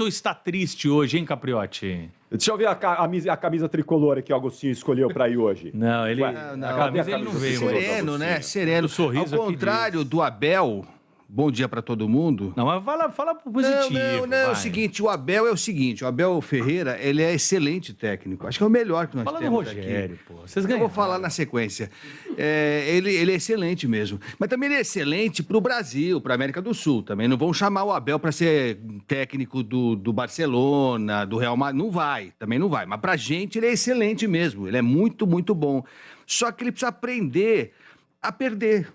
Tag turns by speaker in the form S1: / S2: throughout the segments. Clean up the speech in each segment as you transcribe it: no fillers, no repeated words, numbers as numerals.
S1: Ou está triste hoje, hein, Capriotti?
S2: Deixa eu ver a camisa tricolor que o Agostinho escolheu para ir hoje.
S1: Não, ele...
S3: Não,
S1: a camisa ele não veio.
S3: Sereno, né? Sereno.
S1: O sorriso
S3: Ao contrário do Abel... Bom dia para todo mundo.
S1: Não, mas fala pro positivo.
S3: Não, é o seguinte, o Abel Ferreira, ele é excelente técnico. Acho que é o melhor que nós
S1: Fala
S3: temos
S1: do Rogério,
S3: aqui.
S1: pô. Vocês
S3: Eu
S1: ganharam.
S3: vou falar na sequência. Ele é excelente mesmo. Mas também ele é excelente para o Brasil, para a América do Sul. Também não vão chamar o Abel para ser técnico do Barcelona, do Real Madrid. Não vai, também não vai. Mas para a gente ele é excelente mesmo. Ele é muito, muito bom. Só que ele precisa aprender a perder.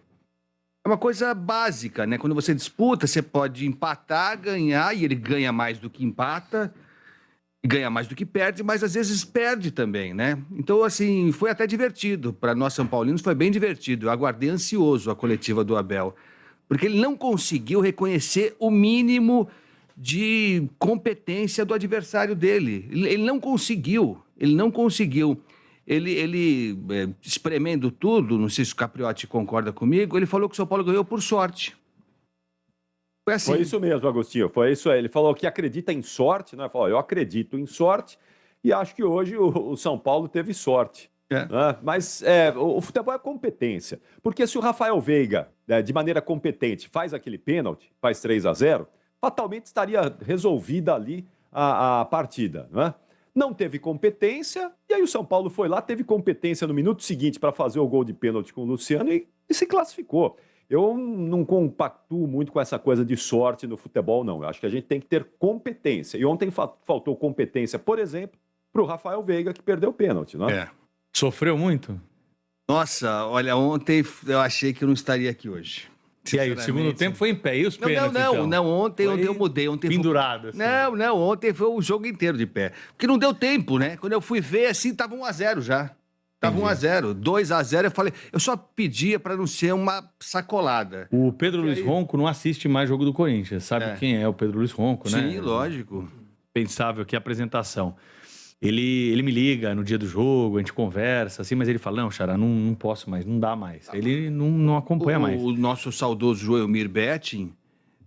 S3: É uma coisa básica, né? Quando você disputa, você pode empatar, ganhar, e ele ganha mais do que empata, e ganha mais do que perde, mas às vezes perde também, né? Então, assim, foi até divertido. Para nós São Paulinos foi bem divertido. Eu aguardei ansioso a coletiva do Abel, porque ele não conseguiu reconhecer o mínimo de competência do adversário dele. Ele não conseguiu. Ele espremendo tudo, não sei se o Capriotti concorda comigo, ele falou que o São Paulo ganhou por sorte. Foi assim.
S2: Foi isso mesmo, Agostinho. Foi isso aí. Ele falou que acredita em sorte, né? Falou, eu acredito em sorte e acho que hoje o São Paulo teve sorte. Né? Mas o futebol é competência. Porque se o Rafael Veiga, de maneira competente, faz aquele pênalti, faz 3-0, fatalmente estaria resolvida ali a partida, né? Não teve competência, e aí o São Paulo foi lá, teve competência no minuto seguinte para fazer o gol de pênalti com o Luciano e se classificou. Eu não compactuo muito com essa coisa de sorte no futebol, não. Eu acho que a gente tem que ter competência. E ontem faltou competência, por exemplo, para o Rafael Veiga, que perdeu o pênalti, não é?
S1: Sofreu muito?
S3: Nossa, olha, ontem eu achei que eu não estaria aqui hoje.
S1: E aí, o segundo tempo foi em pé. E os pênaltis,
S3: Não, ontem eu mudei. Ontem
S1: pendurado, assim.
S3: Ontem foi o jogo inteiro de pé. Porque não deu tempo, né? Quando eu fui ver, assim, tava 1-0 já. Tava 1-0, 2-0, eu falei, eu só pedia para não ser uma sacolada.
S1: O Pedro Luiz Ronco não assiste mais jogo do Corinthians, sabe quem é o Pedro Luiz Ronco, né?
S3: Sim, lógico.
S1: Pensável que a apresentação. Ele me liga no dia do jogo, a gente conversa, assim, mas ele fala, não, Xará, não posso mais, não dá mais. Ele não acompanha mais.
S3: O nosso saudoso Joelmir Betting,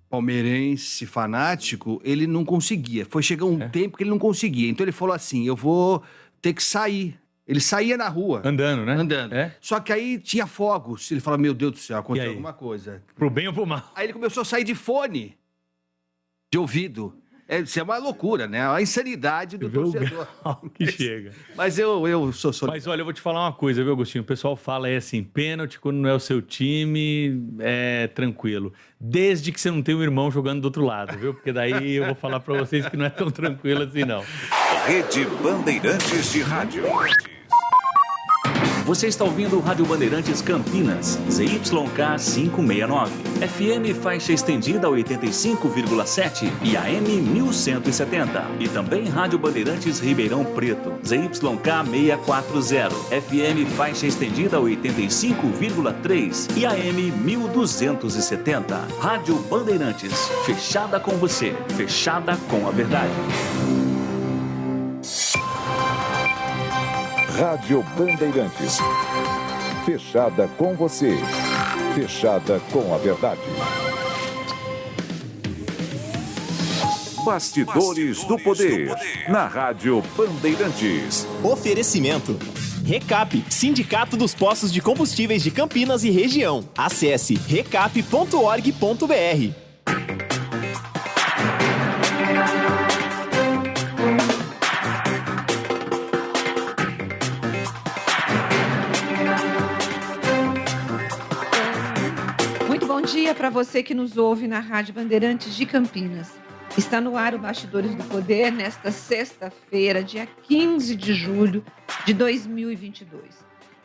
S3: palmeirense fanático, ele não conseguia. Foi chegar um tempo que ele não conseguia. Então ele falou assim, eu vou ter que sair. Ele saía na rua.
S1: Andando, né?
S3: Andando. Só que aí tinha fogos. Ele falou, meu Deus do céu, aconteceu alguma coisa.
S1: Pro bem ou pro mal?
S3: Aí ele começou a sair de fone, de ouvido. Isso é uma loucura, né? A insanidade do torcedor.
S1: Que chega.
S3: Mas eu sou...
S1: Mas olha, eu vou te falar uma coisa, viu, Agostinho? O pessoal fala assim, pênalti quando não é o seu time, é tranquilo. Desde que você não tem um irmão jogando do outro lado, viu? Porque daí eu vou falar pra vocês que não é tão tranquilo assim, não.
S4: Rede Bandeirantes de Rádio.
S5: Você está ouvindo Rádio Bandeirantes Campinas, ZYK 569, FM faixa estendida 85,7 e AM 1170. E também Rádio Bandeirantes Ribeirão Preto, ZYK 640, FM faixa estendida 85,3 e AM 1270. Rádio Bandeirantes, fechada com você, fechada com a verdade.
S4: Rádio Bandeirantes. Fechada com você. Fechada com a verdade. Bastidores do Poder. Na Rádio Bandeirantes.
S6: Oferecimento. Recap, Sindicato dos Postos de Combustíveis de Campinas e Região. Acesse recap.org.br.
S7: Bom dia para você que nos ouve na Rádio Bandeirantes de Campinas. Está no ar o Bastidores do Poder nesta sexta-feira, dia 15 de julho de 2022.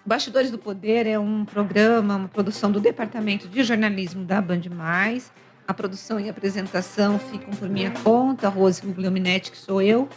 S7: O Bastidores do Poder é um programa, uma produção do Departamento de Jornalismo da Band+. A produção e apresentação ficam por minha conta, Rose Guglielminetti, que sou eu,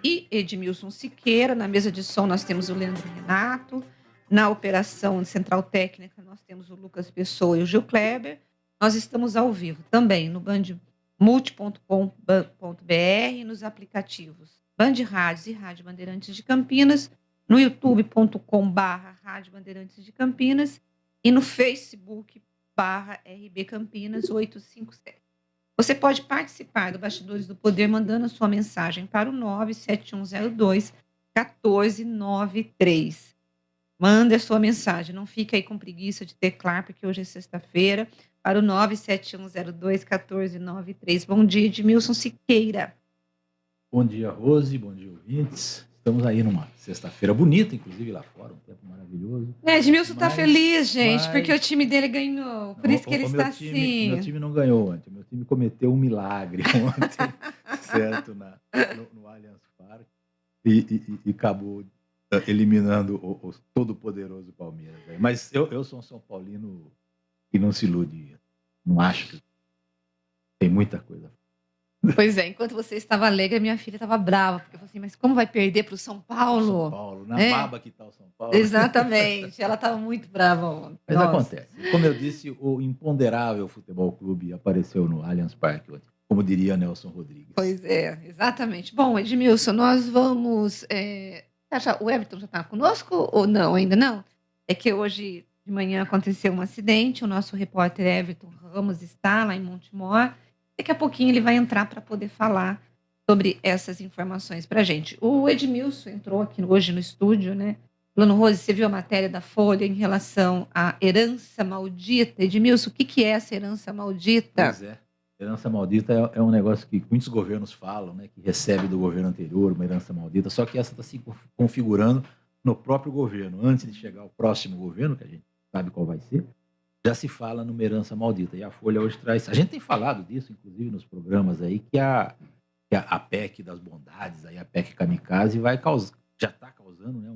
S7: e Edmilson Siqueira. Na mesa de som nós temos o Leandro Renato. Na operação central técnica, nós temos o Lucas Pessoa e o Gil Kleber. Nós estamos ao vivo também no bandmulti.com.br, nos aplicativos Band Rádios e Rádio Bandeirantes de Campinas, no youtube.com/Rádio Bandeirantes de Campinas e no Facebook /RB Campinas 857. Você pode participar do Bastidores do Poder mandando a sua mensagem para o 97102-1493. Manda a sua mensagem, não fica aí com preguiça de teclar, porque hoje é sexta-feira, para o 97102-1493. Bom dia, Edmilson Siqueira.
S8: Bom dia, Rose, bom dia, ouvintes. Estamos aí numa sexta-feira bonita, inclusive lá fora, um tempo maravilhoso.
S7: Edmilson está feliz, gente, porque o time dele ganhou. Por isso que ele está assim.
S8: Meu time não ganhou ontem, meu time cometeu um milagre ontem, certo, no Allianz Parque, e acabou eliminando o todo-poderoso Palmeiras. Mas eu sou um São Paulino que não se ilude, não acho que tem muita coisa.
S7: Pois é, enquanto você estava alegre, minha filha estava brava, porque eu falei assim, mas como vai perder para o São Paulo?
S8: São Paulo, na baba que está o São Paulo.
S7: Exatamente, ela estava muito brava ontem.
S8: Mas acontece. Como eu disse, o imponderável Futebol Clube apareceu no Allianz Parque ontem, como diria Nelson Rodrigues.
S7: Pois é, exatamente. Bom, Edmilson, nós vamos... o Everton já está conosco ou não? Ainda não? É que hoje de manhã aconteceu um acidente, o nosso repórter Everton Ramos está lá em Montemor. Daqui a pouquinho ele vai entrar para poder falar sobre essas informações para a gente. O Edmilson entrou aqui hoje no estúdio, né? Lano Rose, você viu a matéria da Folha em relação à herança maldita. Edmilson, o que é essa herança maldita?
S8: Pois é. Herança maldita é um negócio que muitos governos falam, né? Que recebe do governo anterior uma herança maldita, só que essa está se configurando no próprio governo. Antes de chegar ao próximo governo, que a gente sabe qual vai ser, já se fala numa herança maldita. E a Folha hoje traz... A gente tem falado disso, inclusive, nos programas aí, que a PEC das bondades, aí, a PEC kamikaze, já está causando, né,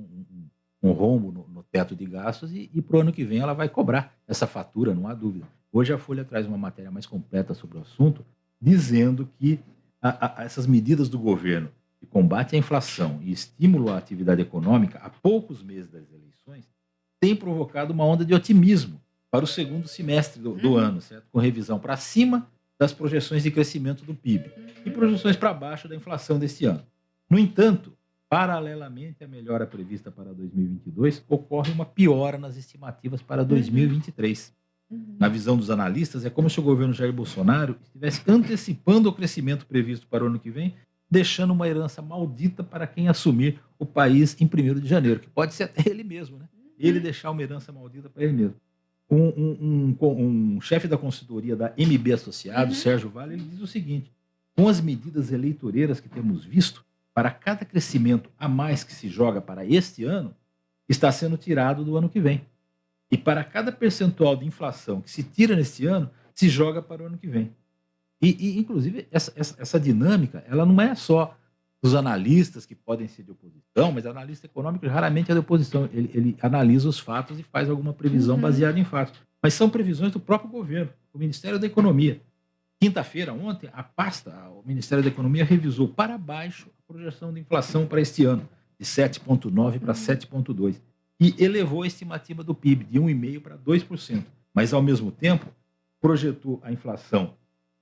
S8: um rombo no teto de gastos e para o ano que vem ela vai cobrar essa fatura, não há dúvida. Hoje a Folha traz uma matéria mais completa sobre o assunto, dizendo que essas medidas do governo de combate à inflação e estímulo à atividade econômica, há poucos meses das eleições, têm provocado uma onda de otimismo para o segundo semestre do ano, certo? Com revisão para cima das projeções de crescimento do PIB e projeções para baixo da inflação deste ano. No entanto, paralelamente à melhora prevista para 2022, ocorre uma piora nas estimativas para 2023. Na visão dos analistas, é como se o governo Jair Bolsonaro estivesse antecipando o crescimento previsto para o ano que vem, deixando uma herança maldita para quem assumir o país em 1º de janeiro, que pode ser até ele mesmo, né? Ele deixar uma herança maldita para ele mesmo. Um chefe da consultoria da MB Associados, Sérgio Vale, ele diz o seguinte: com as medidas eleitoreiras que temos visto, para cada crescimento a mais que se joga para este ano, está sendo tirado do ano que vem. E para cada percentual de inflação que se tira neste ano, se joga para o ano que vem. E inclusive, essa dinâmica, ela não é só dos analistas que podem ser de oposição, mas analista econômico raramente é de oposição. Ele analisa os fatos e faz alguma previsão baseada em fatos. Mas são previsões do próprio governo, o Ministério da Economia. Quinta-feira, ontem, o Ministério da Economia revisou para baixo a projeção de inflação para este ano, de 7,9% para 7,2%. E elevou a estimativa do PIB de 1,5% para 2%. Mas, ao mesmo tempo, projetou a inflação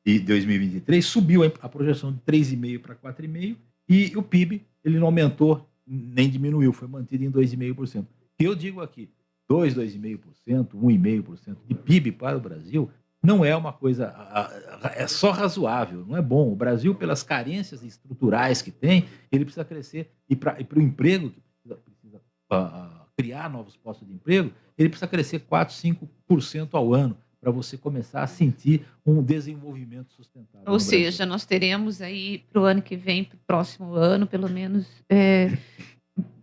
S8: de 2023, subiu a projeção de 3,5% para 4,5%, e o PIB ele não aumentou nem diminuiu, foi mantido em 2,5%. Eu digo aqui, 2,5%, 1,5% de PIB para o Brasil não é uma coisa, é só razoável, não é bom. O Brasil, pelas carências estruturais que tem, ele precisa crescer, e para o emprego, que precisa criar novos postos de emprego, ele precisa crescer 4, 5% ao ano, para você começar a sentir um desenvolvimento sustentável.
S7: Ou seja, nós teremos aí para o ano que vem, para o próximo ano, pelo menos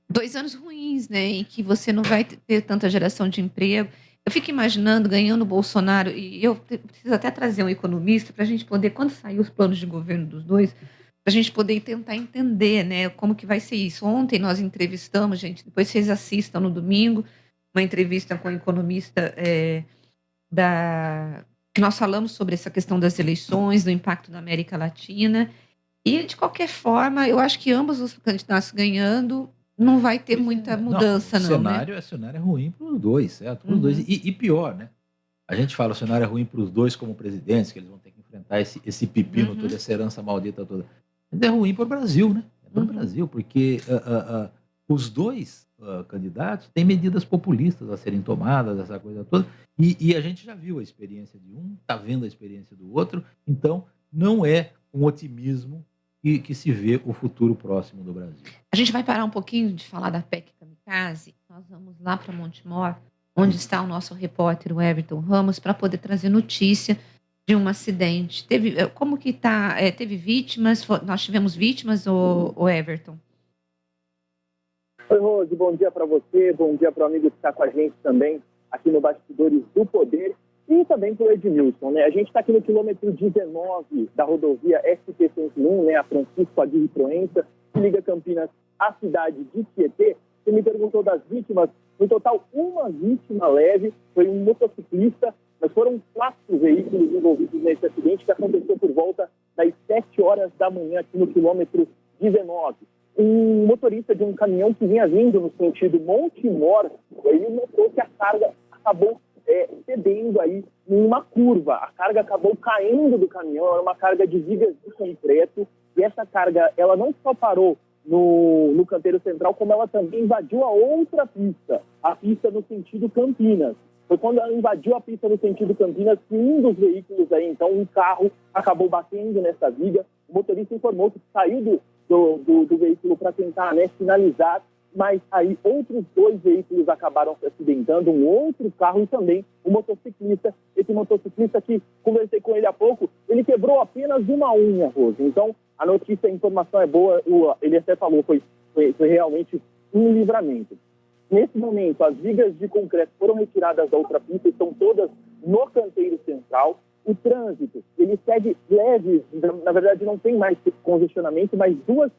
S7: 2 anos ruins, né, em que você não vai ter tanta geração de emprego. Eu fico imaginando, ganhando o Bolsonaro, e eu preciso até trazer um economista para a gente poder, quando sair os planos de governo dos dois, para a gente poder tentar entender, né, como que vai ser isso. Ontem nós entrevistamos, gente, depois vocês assistam no domingo, uma entrevista com o economista que nós falamos sobre essa questão das eleições, do impacto na América Latina, e de qualquer forma, eu acho que ambos os candidatos ganhando, não vai ter muita mudança,
S8: o cenário é ruim para os dois, certo? Para os dois. E pior, né? A gente fala, o cenário é ruim para os dois como presidentes, que eles vão ter que enfrentar esse pepino, toda essa herança maldita toda. Mas é ruim para o Brasil, né? É para o Brasil, porque os dois candidatos têm medidas populistas a serem tomadas, essa coisa toda, e a gente já viu a experiência de um, está vendo a experiência do outro, então não é um otimismo que se vê o futuro próximo do Brasil.
S7: A gente vai parar um pouquinho de falar da PEC Kamikaze. Nós vamos lá para Montemor, onde está o nosso repórter, o Everton Ramos, para poder trazer notícia de um acidente. Como que está? Teve vítimas? Nós tivemos vítimas, o Everton?
S9: Oi, Rose, bom dia para você, bom dia para o amigo que está com a gente também, aqui no Bastidores do Poder, e também para o Edmilson, né? A gente está aqui no quilômetro 19 da rodovia SP-101, né? A Francisco Aguirre Proença, que liga Campinas à cidade de Tietê. Você me perguntou das vítimas, no total uma vítima leve, foi um motociclista, mas foram 4 veículos envolvidos nesse acidente que aconteceu por volta das 7 horas da manhã aqui no quilômetro 19. Um motorista de um caminhão que vinha vindo no sentido Montemor, ele notou que a carga acabou cedendo aí em uma curva. A carga acabou caindo do caminhão, era uma carga de vigas de concreto, e essa carga, ela não só parou no canteiro central, como ela também invadiu a outra pista, a pista no sentido Campinas. Foi quando ela invadiu a pista no sentido Campinas que um dos veículos aí, então um carro, acabou batendo nessa viga. O motorista informou que saiu do veículo para tentar, né, finalizar, mas aí outros 2 veículos acabaram se acidentando, um outro carro e também um motociclista. Esse motociclista que conversei com ele há pouco, ele quebrou apenas uma unha, Rose. Então, a notícia, a informação é boa, ele até falou, foi realmente um livramento. Nesse momento, as vigas de concreto foram retiradas da outra pista, estão todas no canteiro central. O trânsito, ele segue leve, na verdade não tem mais congestionamento, mas dois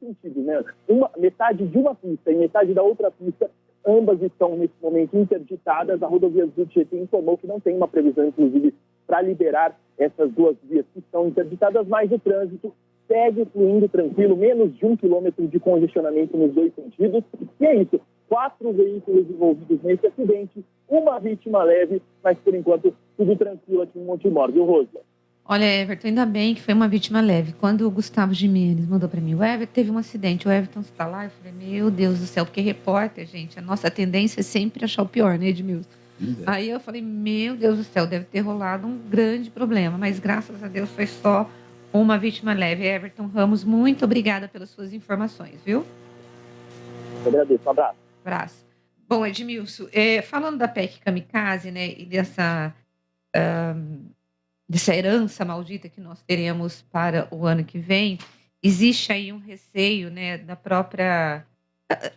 S9: sentidos, né? Metade de uma pista e metade da outra pista, ambas estão nesse momento interditadas. A rodovia do Tietê informou que não tem uma previsão, inclusive, para liberar essas 2 vias que estão interditadas, mas o trânsito segue fluindo tranquilo, menos de 1 quilômetro de congestionamento nos 2 sentidos. E é isso, 4 veículos envolvidos nesse acidente, uma vítima leve, mas por enquanto tudo tranquilo aqui em Montemor, viu, Rose?
S7: Olha, Everton, ainda bem que foi uma vítima leve. Quando o Gustavo Gimenez mandou para mim, o Everton teve um acidente, o Everton está lá, eu falei, meu Deus do céu, porque repórter, gente, a nossa tendência é sempre achar o pior, né, Edmilson? Aí eu falei, meu Deus do céu, deve ter rolado um grande problema, mas graças a Deus foi só uma vítima leve. Everton Ramos, muito obrigada pelas suas informações, viu?
S9: Eu agradeço, um abraço.
S7: Abraço. Bom, Edmilson, falando da PEC Kamikaze, né, e dessa herança maldita que nós teremos para o ano que vem, existe aí um receio, né, da própria...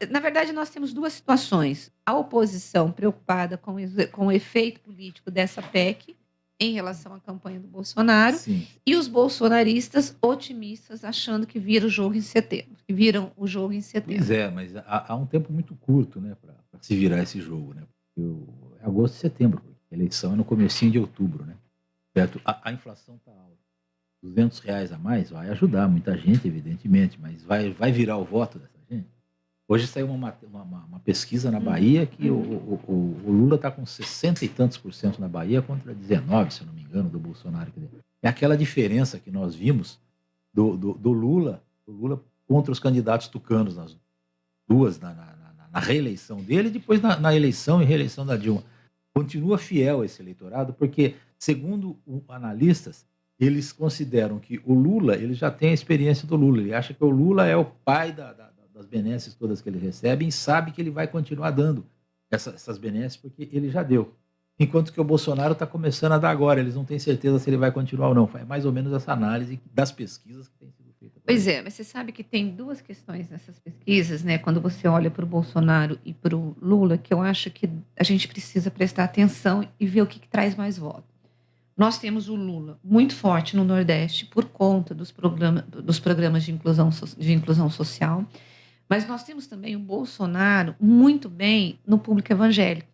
S7: Na verdade, nós temos 2 situações. A oposição preocupada com o efeito político dessa PEC em relação à campanha do Bolsonaro. Sim. E os bolsonaristas otimistas achando que viram o jogo em setembro.
S8: Pois é, mas há um tempo muito curto, né, para se virar esse jogo, né? É agosto e setembro, porque a eleição é no comecinho de outubro, né? Certo? A inflação está alta. R$200 a mais vai ajudar muita gente, evidentemente, mas vai virar o voto dessa gente? Hoje saiu uma pesquisa na Bahia que o Lula está com 60 e tantos % na Bahia contra 19, se eu não me engano, do Bolsonaro. É aquela diferença que nós vimos do Lula contra os candidatos tucanos nas duas, na reeleição dele e depois na eleição e reeleição da Dilma. Continua fiel esse eleitorado porque, segundo analistas, eles consideram que o Lula, ele já tem a experiência do Lula. Ele acha que o Lula é o pai das benesses todas que ele recebe e sabe que ele vai continuar dando essas benesses porque ele já deu. Enquanto que o Bolsonaro está começando a dar agora. Eles não têm certeza se ele vai continuar ou não. É mais ou menos essa análise das pesquisas que tem sido feita.
S7: Pois é, mas você sabe que tem 2 questões nessas pesquisas, né? Quando você olha para o Bolsonaro e para o Lula, que eu acho que a gente precisa prestar atenção e ver o que traz mais voto. Nós temos o Lula muito forte no Nordeste por conta dos programas de inclusão social, mas nós temos também o Bolsonaro muito bem no público evangélico.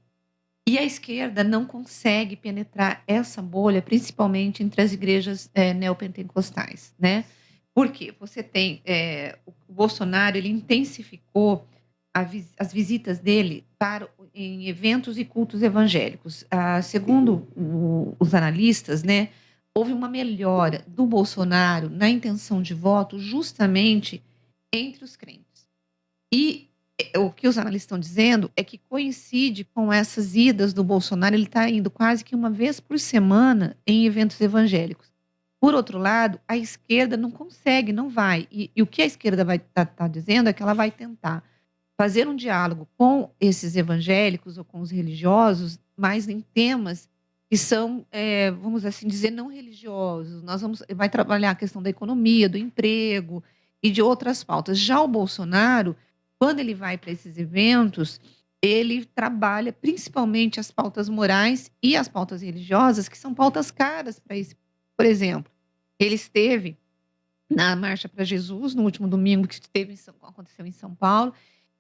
S7: E a esquerda não consegue penetrar essa bolha, principalmente entre as igrejas neopentecostais, né? Por quê? Você tem o Bolsonaro, ele intensificou as visitas dele em eventos e cultos evangélicos. Segundo os analistas, né, houve uma melhora do Bolsonaro na intenção de voto justamente entre os crentes. E o que os analistas estão dizendo é que coincide com essas idas do Bolsonaro, ele está indo quase que uma vez por semana em eventos evangélicos. Por outro lado, a esquerda não consegue, não vai. E o que a esquerda vai tá dizendo é que ela vai tentar fazer um diálogo com esses evangélicos ou com os religiosos, mas em temas que são, vamos assim dizer, não religiosos. Vai trabalhar a questão da economia, do emprego e de outras pautas. Já o Bolsonaro, quando ele vai para esses eventos, ele trabalha principalmente as pautas morais e as pautas religiosas, que são pautas caras para esse. Por exemplo, ele esteve na Marcha para Jesus, no último domingo, que aconteceu em São Paulo,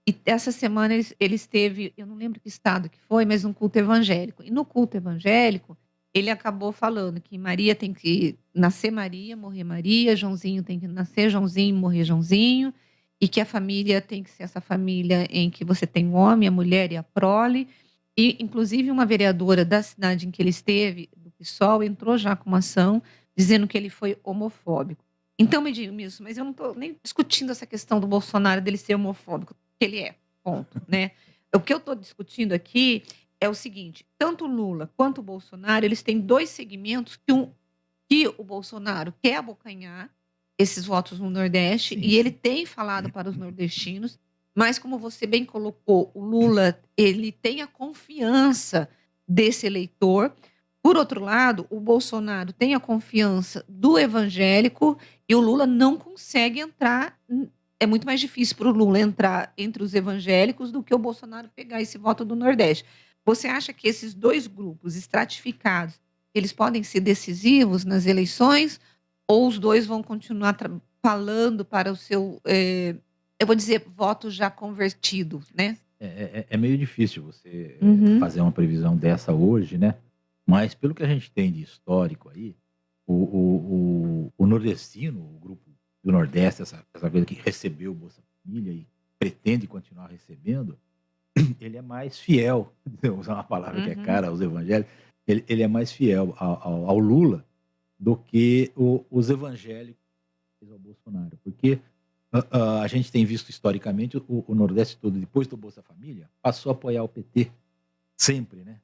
S7: e essa semana ele esteve, eu não lembro que estado que foi, mas num culto evangélico. E no culto evangélico, ele acabou falando que Maria tem que nascer Maria, morrer Maria, Joãozinho tem que nascer Joãozinho, morrer Joãozinho, e que a família tem que ser essa família em que você tem o homem, a mulher e a prole. E, inclusive, uma vereadora da cidade em que ele esteve, do PSOL, entrou já com uma ação dizendo que ele foi homofóbico. Então, me diga isso, mas eu não estou nem discutindo essa questão do Bolsonaro dele ser homofóbico, que ele é, ponto, né? O que eu estou discutindo aqui é o seguinte, tanto o Lula quanto o Bolsonaro, eles têm dois segmentos que o Bolsonaro quer abocanhar esses votos no Nordeste, e ele tem falado para os nordestinos, mas como você bem colocou, o Lula, ele tem a confiança desse eleitor. Por outro lado, o Bolsonaro tem a confiança do evangélico e o Lula não consegue entrar. É muito mais difícil para o Lula entrar entre os evangélicos do que o Bolsonaro pegar esse voto do Nordeste. Você acha que esses dois grupos estratificados, eles podem ser decisivos nas eleições ou os dois vão continuar falando para o seu, eu vou dizer, voto já convertido, né?
S8: É meio difícil você fazer uma previsão dessa hoje, né? Mas pelo que a gente tem de histórico aí, o nordestino, o grupo do Nordeste, essa coisa que recebeu o Bolsa Família e pretende continuar recebendo, ele é mais fiel, vou usar uma palavra que é cara aos evangélicos, ele é mais fiel ao Lula do que os evangélicos ao Bolsonaro. Porque a gente tem visto historicamente o Nordeste todo, depois do Bolsa Família, passou a apoiar o PT sempre, né?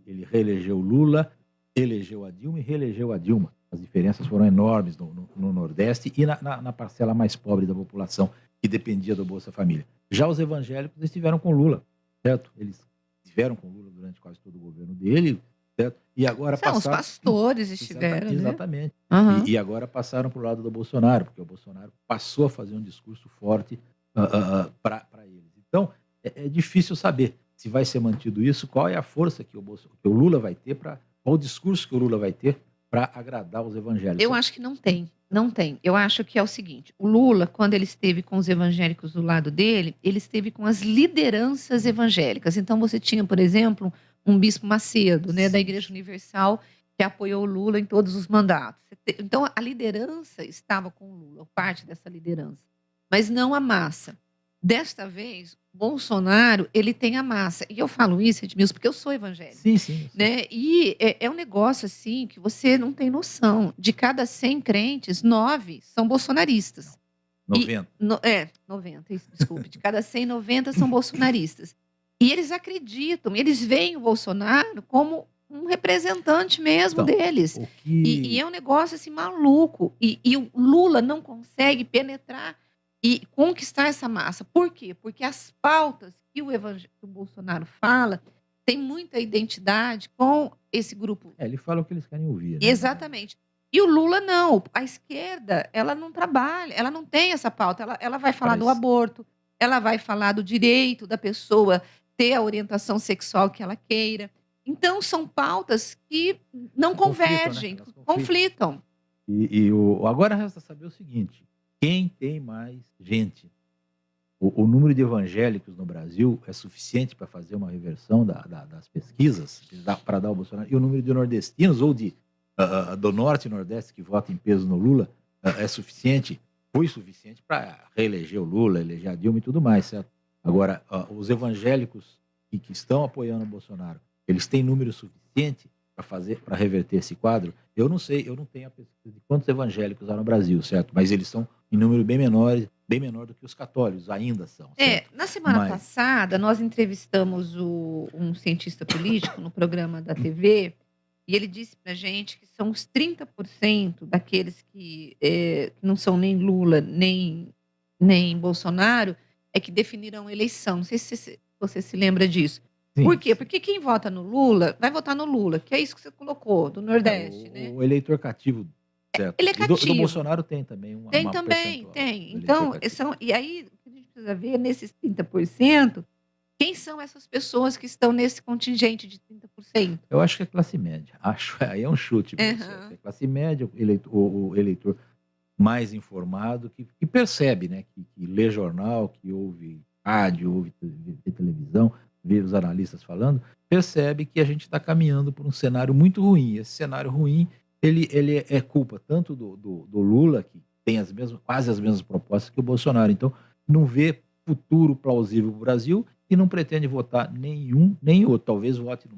S8: Ele reelegeu o Lula, elegeu a Dilma e reelegeu a Dilma. As diferenças foram enormes no Nordeste e na parcela mais pobre da população, que dependia do Bolsa Família. Já os evangélicos estiveram com o Lula, certo? Eles estiveram com o Lula durante quase todo o governo dele, certo? E agora passaram...
S7: Os pastores estiveram,
S8: exatamente.
S7: Né?
S8: E agora passaram para o lado do Bolsonaro, porque o Bolsonaro passou a fazer um discurso forte para eles. Então, é difícil saber se vai ser mantido isso, qual é a força que o Lula vai ter, qual o discurso que o Lula vai ter para agradar os evangélicos.
S7: Eu acho que não tem. Eu acho que é o seguinte, o Lula, quando ele esteve com os evangélicos do lado dele, ele esteve com as lideranças evangélicas. Então você tinha, por exemplo, um bispo Macedo, né, da Igreja Universal, que apoiou o Lula em todos os mandatos. Então a liderança estava com o Lula, parte dessa liderança, mas não a massa. Desta vez, Bolsonaro, ele tem a massa. E eu falo isso, Edmilson, porque eu sou evangélica.
S8: Sim.
S7: Né? E é um negócio assim que você não tem noção. De cada 100 crentes, 9 são bolsonaristas.
S8: 90.
S7: 90, desculpe. De cada 100, 90 são bolsonaristas. E eles acreditam, eles veem o Bolsonaro como um representante mesmo deles. E é um negócio assim maluco. E o Lula não consegue penetrar e conquistar essa massa. Por quê? Porque as pautas que o Bolsonaro fala têm muita identidade com esse grupo.
S8: Ele fala o que eles querem ouvir. Né?
S7: Exatamente. E o Lula não. A esquerda, ela não trabalha, ela não tem essa pauta. Ela vai falar do aborto, ela vai falar do direito da pessoa ter a orientação sexual que ela queira. Então, são pautas que não convergem, conflitam.
S8: Agora resta saber o seguinte, quem tem mais gente? O número de evangélicos no Brasil é suficiente para fazer uma reversão das pesquisas, para dar ao Bolsonaro? E o número de nordestinos ou do Norte e Nordeste que votam em peso no Lula é suficiente? Foi suficiente para reeleger o Lula, eleger a Dilma e tudo mais, certo? Agora, os evangélicos que estão apoiando o Bolsonaro, eles têm número suficiente para reverter esse quadro? Eu não sei, eu não tenho a pesquisa de quantos evangélicos há no Brasil, certo? Mas eles são em número bem menor do que os católicos, ainda são. Certo?
S7: Na semana passada, nós entrevistamos um cientista político no programa da TV, E ele disse para a gente que são os 30% daqueles que não são nem Lula, nem Bolsonaro, é que definirão a eleição. Não sei se você se lembra disso.
S8: Sim.
S7: Por quê? Porque quem vota no Lula, vai votar no Lula, que é isso que você colocou, do Nordeste, né?
S8: O eleitor cativo, certo?
S7: Ele é
S8: E
S7: cativo.
S8: do Bolsonaro tem também uma
S7: Tem
S8: uma
S7: também,
S8: percentual
S7: tem.
S8: do
S7: Então,
S8: eleitor cativo.
S7: e aí, o que a gente precisa ver nesses 30%, quem são essas pessoas que estão nesse contingente de 30%?
S8: Eu acho que é classe média. Aí é um chute,
S7: Aham.
S8: é classe média, o eleitor mais informado, que percebe, né? Que lê jornal, que ouve rádio, ouve televisão, vê os analistas falando, percebe que a gente está caminhando por um cenário muito ruim. Esse cenário ruim, ele é culpa tanto do Lula, que tem quase as mesmas propostas que o Bolsonaro. Então, não vê futuro plausível para o Brasil e não pretende votar nenhum nem outro. Talvez vote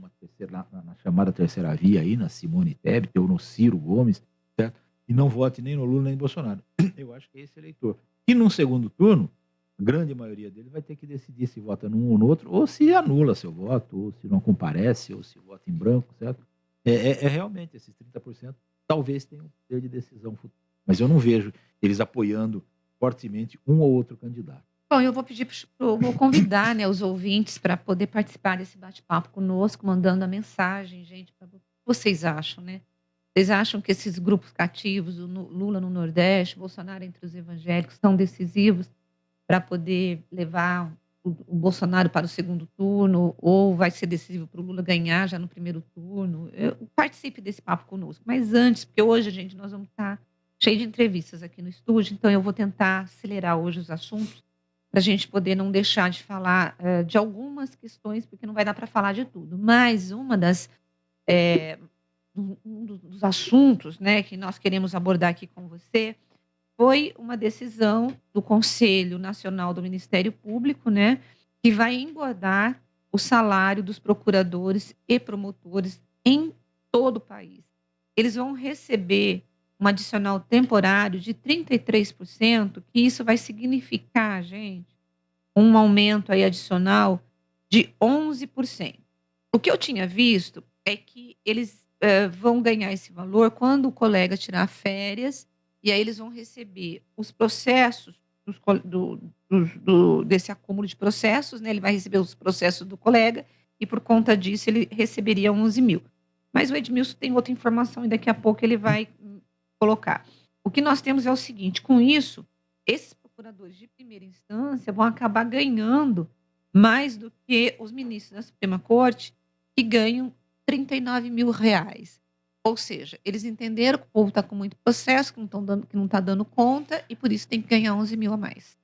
S8: na chamada terceira via aí, na Simone Tebet ou no Ciro Gomes, certo? E não vote nem no Lula nem no Bolsonaro. Eu acho que é esse eleitor. E num segundo turno, a grande maioria dele vai ter que decidir se vota num ou no outro, ou se anula seu voto, ou se não comparece, ou se vota em branco, certo? Realmente, esses 30% talvez tenham poder de decisão futura. Mas eu não vejo eles apoiando fortemente um ou outro candidato.
S7: Bom, eu vou vou convidar, né, os ouvintes para poder participar desse bate-papo conosco, mandando a mensagem, gente, o que vocês acham, né? Vocês acham que esses grupos cativos, o Lula no Nordeste, Bolsonaro entre os evangélicos, são decisivos para poder levar o Bolsonaro para o segundo turno, ou vai ser decisivo para o Lula ganhar já no primeiro turno? Participe desse papo conosco. Mas antes, porque hoje, gente, nós vamos estar cheio de entrevistas aqui no estúdio, então eu vou tentar acelerar hoje os assuntos para a gente poder não deixar de falar de algumas questões, porque não vai dar para falar de tudo. Mas um dos assuntos, né, que nós queremos abordar aqui com você foi uma decisão do Conselho Nacional do Ministério Público, né, que vai engordar o salário dos procuradores e promotores em todo o país. Eles vão receber um adicional temporário de 33%, que isso vai significar, gente, um aumento aí adicional de 11%. O que eu tinha visto é que eles vão ganhar esse valor quando o colega tirar férias, e aí eles vão receber os processos desse acúmulo de processos, né? Ele vai receber os processos do colega, e por conta disso ele receberia 11 mil. Mas o Edmilson tem outra informação e daqui a pouco ele vai colocar. O que nós temos é o seguinte: com isso, esses procuradores de primeira instância vão acabar ganhando mais do que os ministros da Suprema Corte, que ganham 39 mil reais. Ou seja, eles entenderam que o povo está com muito processo, que não está dando conta, e por isso tem que ganhar 11 mil a mais.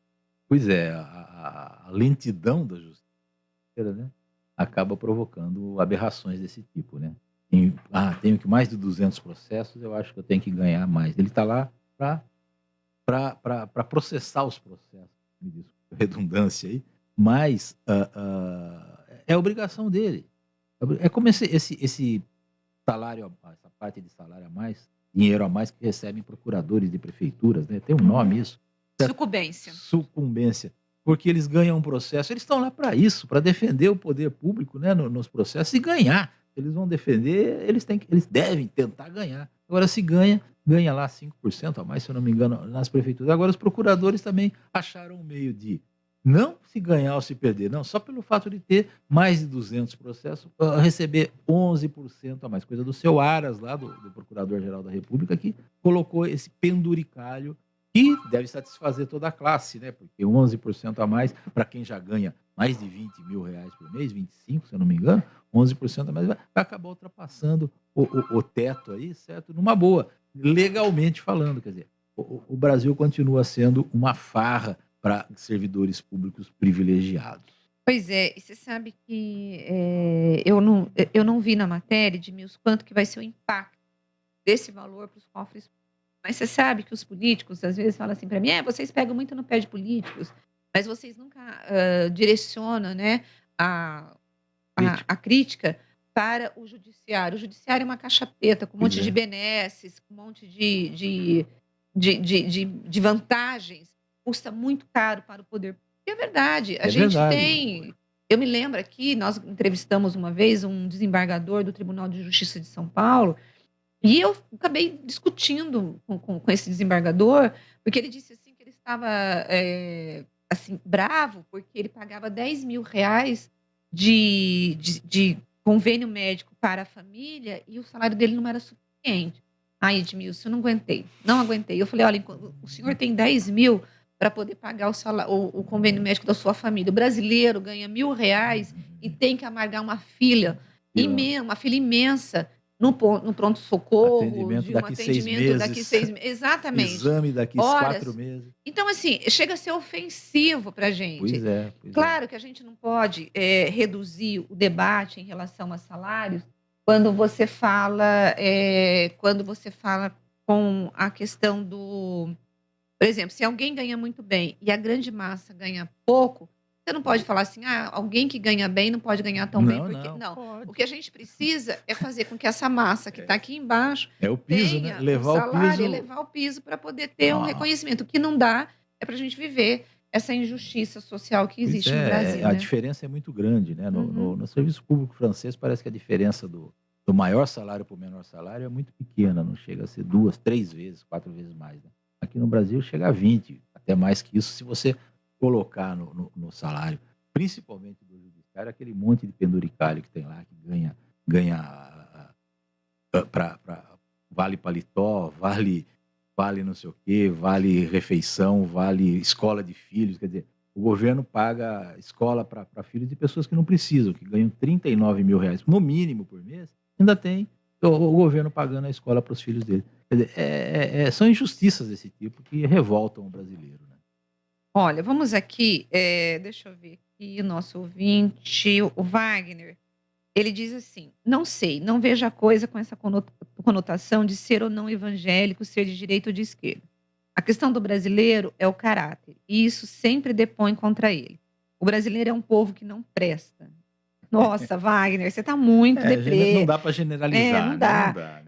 S8: Pois é, a lentidão da justiça, né, acaba provocando aberrações desse tipo, né? Tenho que mais de 200 processos, eu acho que eu tenho que ganhar mais. Ele está lá para processar os processos, me desculpa a redundância aí, mas é obrigação dele. É como esse salário, essa parte de salário a mais, dinheiro a mais que recebem procuradores de prefeituras, né? Tem um nome isso.
S7: Sucumbência.
S8: Sucumbência. Porque eles ganham um processo, eles estão lá para isso, para defender o poder público, né, nos processos e ganhar. Eles vão defender, eles devem tentar ganhar. Agora, se ganha lá 5% a mais, se eu não me engano, nas prefeituras. Agora, os procuradores também acharam um meio de não se ganhar ou se perder, não, só pelo fato de ter mais de 200 processos, receber 11% a mais, coisa do seu Aras, lá do Procurador-Geral da República, que colocou esse penduricalho que deve satisfazer toda a classe, né? Porque 11% a mais, para quem já ganha mais de 20 mil reais por mês, 25, se eu não me engano, 11% a mais, vai acabar ultrapassando o teto aí, certo? Numa boa, legalmente falando, quer dizer, o Brasil continua sendo uma farra para servidores públicos privilegiados.
S7: Pois é, e você sabe que eu não vi na matéria, Edmilson, quanto que vai ser o impacto desse valor para os cofres públicos. Mas você sabe que os políticos, às vezes, falam assim para mim, vocês pegam muito no pé de políticos, mas vocês nunca direcionam, né, a crítica para o judiciário. O judiciário é uma caixa preta, com um monte de benesses, com um monte de vantagens, custa muito caro para o poder público. É verdade, a gente tem Eu me lembro aqui, nós entrevistamos uma vez um desembargador do Tribunal de Justiça de São Paulo, e eu acabei discutindo com esse desembargador, porque ele disse assim que ele estava assim, bravo, porque ele pagava R$10 mil de convênio médico para a família e o salário dele não era suficiente. Aí, Edmilson, eu não aguentei. Eu falei, olha, o senhor tem 10 mil para poder pagar o convênio médico da sua família. O brasileiro ganha R$1.000 e tem que amargar uma fila imensa no pronto-socorro,
S8: atendimento daqui 6 meses.
S7: Exatamente.
S8: Exame daqui 4 meses.
S7: Então, assim, chega a ser ofensivo para a gente.
S8: Pois é.
S7: Claro que a gente não pode reduzir o debate em relação a salários quando você fala com a questão do... Por exemplo, se alguém ganha muito bem e a grande massa ganha pouco, você não pode falar assim, alguém que ganha bem não pode ganhar tão bem. Porque não. O que a gente precisa é fazer com que essa massa que está aqui embaixo
S8: o piso,
S7: tenha
S8: né? Levar
S7: o salário,
S8: piso.
S7: levar o piso para poder ter um reconhecimento. O que não dá é para a gente viver essa injustiça social que existe no Brasil.
S8: A diferença é muito grande, né? No serviço público francês parece que a diferença do maior salário para o menor salário é muito pequena, não chega a ser 2, 3 vezes, 4 vezes mais, né? Aqui no Brasil chega a 20, até mais que isso, se você colocar no salário, principalmente do judiciário, aquele monte de penduricalho que tem lá, que ganha vale paletó, vale não sei o quê, vale refeição, vale escola de filhos, quer dizer, o governo paga escola para filhos de pessoas que não precisam, que ganham R$39 mil, no mínimo, por mês, ainda tem o governo pagando a escola para os filhos dele. Quer dizer, são injustiças desse tipo que revoltam o brasileiro, né?
S7: Olha, vamos aqui, deixa eu ver aqui o nosso ouvinte, o Wagner, ele diz assim, não sei, não vejo a coisa com essa conotação de ser ou não evangélico, ser de direita ou de esquerda. A questão do brasileiro é o caráter, e isso sempre depõe contra ele. O brasileiro é um povo que não presta. Nossa, Wagner, você está muito deprê.
S8: Não dá para generalizar.
S7: Não dá.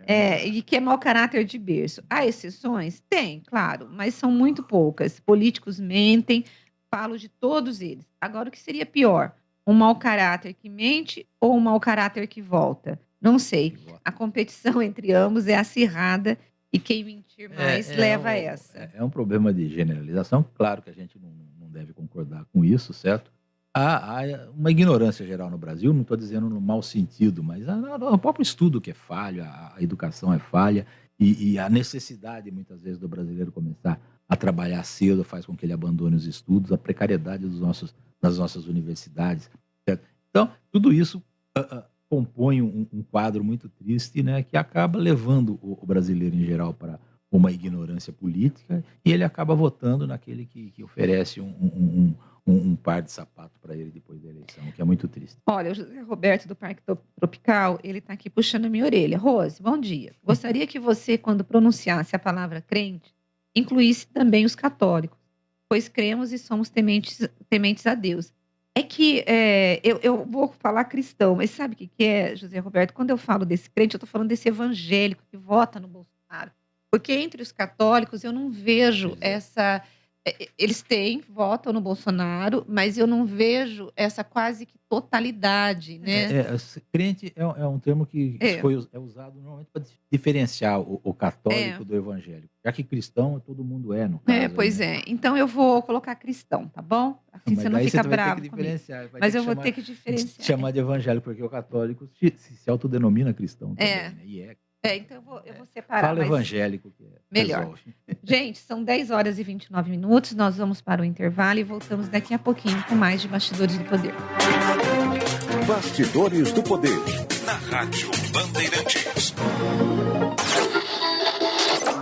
S7: E que é mau caráter de berço. Há exceções? Tem, claro, mas são muito poucas. Políticos mentem, falo de todos eles. Agora, o que seria pior? Um mau caráter que mente ou um mau caráter que volta? Não sei. A competição entre ambos é acirrada e quem mentir mais leva a essa.
S8: É um problema de generalização. Claro que a gente não deve concordar com isso, certo? Há uma ignorância geral no Brasil, não estou dizendo no mau sentido, mas o próprio estudo que é falho, a educação é falha, e a necessidade, muitas vezes, do brasileiro começar a trabalhar cedo faz com que ele abandone os estudos, a precariedade das nossas universidades, certo? Então, tudo isso compõe um quadro muito triste, né, que acaba levando o brasileiro, em geral, para uma ignorância política, e ele acaba votando naquele que oferece um par de sapato para ele depois da eleição, o que é muito triste.
S7: Olha, o José Roberto do Parque Tropical, ele está aqui puxando a minha orelha. Rose, bom dia. Gostaria que você, quando pronunciasse a palavra crente, incluísse também os católicos, pois cremos e somos tementes a Deus. É que eu vou falar cristão, mas sabe o que é, José Roberto? Quando eu falo desse crente, eu estou falando desse evangélico que vota no Bolsonaro. Porque entre os católicos eu não vejo essa... Eles votam no Bolsonaro, mas eu não vejo essa quase que totalidade, né?
S8: Crente é um termo que é usado normalmente para diferenciar o católico do evangélico. Já que cristão, todo mundo no caso.
S7: Pois é. Então eu vou colocar cristão, tá bom? Assim você não fica bravo comigo. Mas eu vou ter que diferenciar.
S8: Chamar de evangélico, porque o católico se autodenomina cristão também, né? E
S7: então eu vou separar.
S8: Fala evangélico, que
S7: melhor.
S8: Resolve.
S7: Gente, são 10 horas e 29 minutos. Nós vamos para o intervalo e voltamos daqui a pouquinho com mais de Bastidores do Poder.
S4: Bastidores do Poder.
S10: Na Rádio Bandeirantes.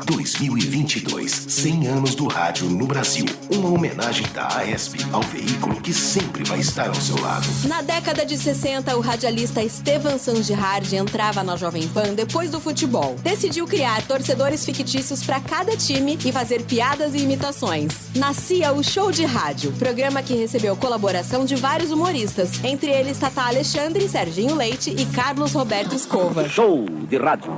S11: 2022, 100 anos do rádio no Brasil. Uma homenagem da AESP ao veículo que sempre vai estar ao seu lado.
S12: Na década de 60, o radialista Estevan Sangihardi entrava na Jovem Pan depois do futebol. Decidiu criar torcedores fictícios para cada time e fazer piadas e imitações. Nascia o Show de Rádio, programa que recebeu colaboração de vários humoristas, entre eles Tata Alexandre, Serginho Leite e Carlos Roberto Escova.
S13: Show de Rádio.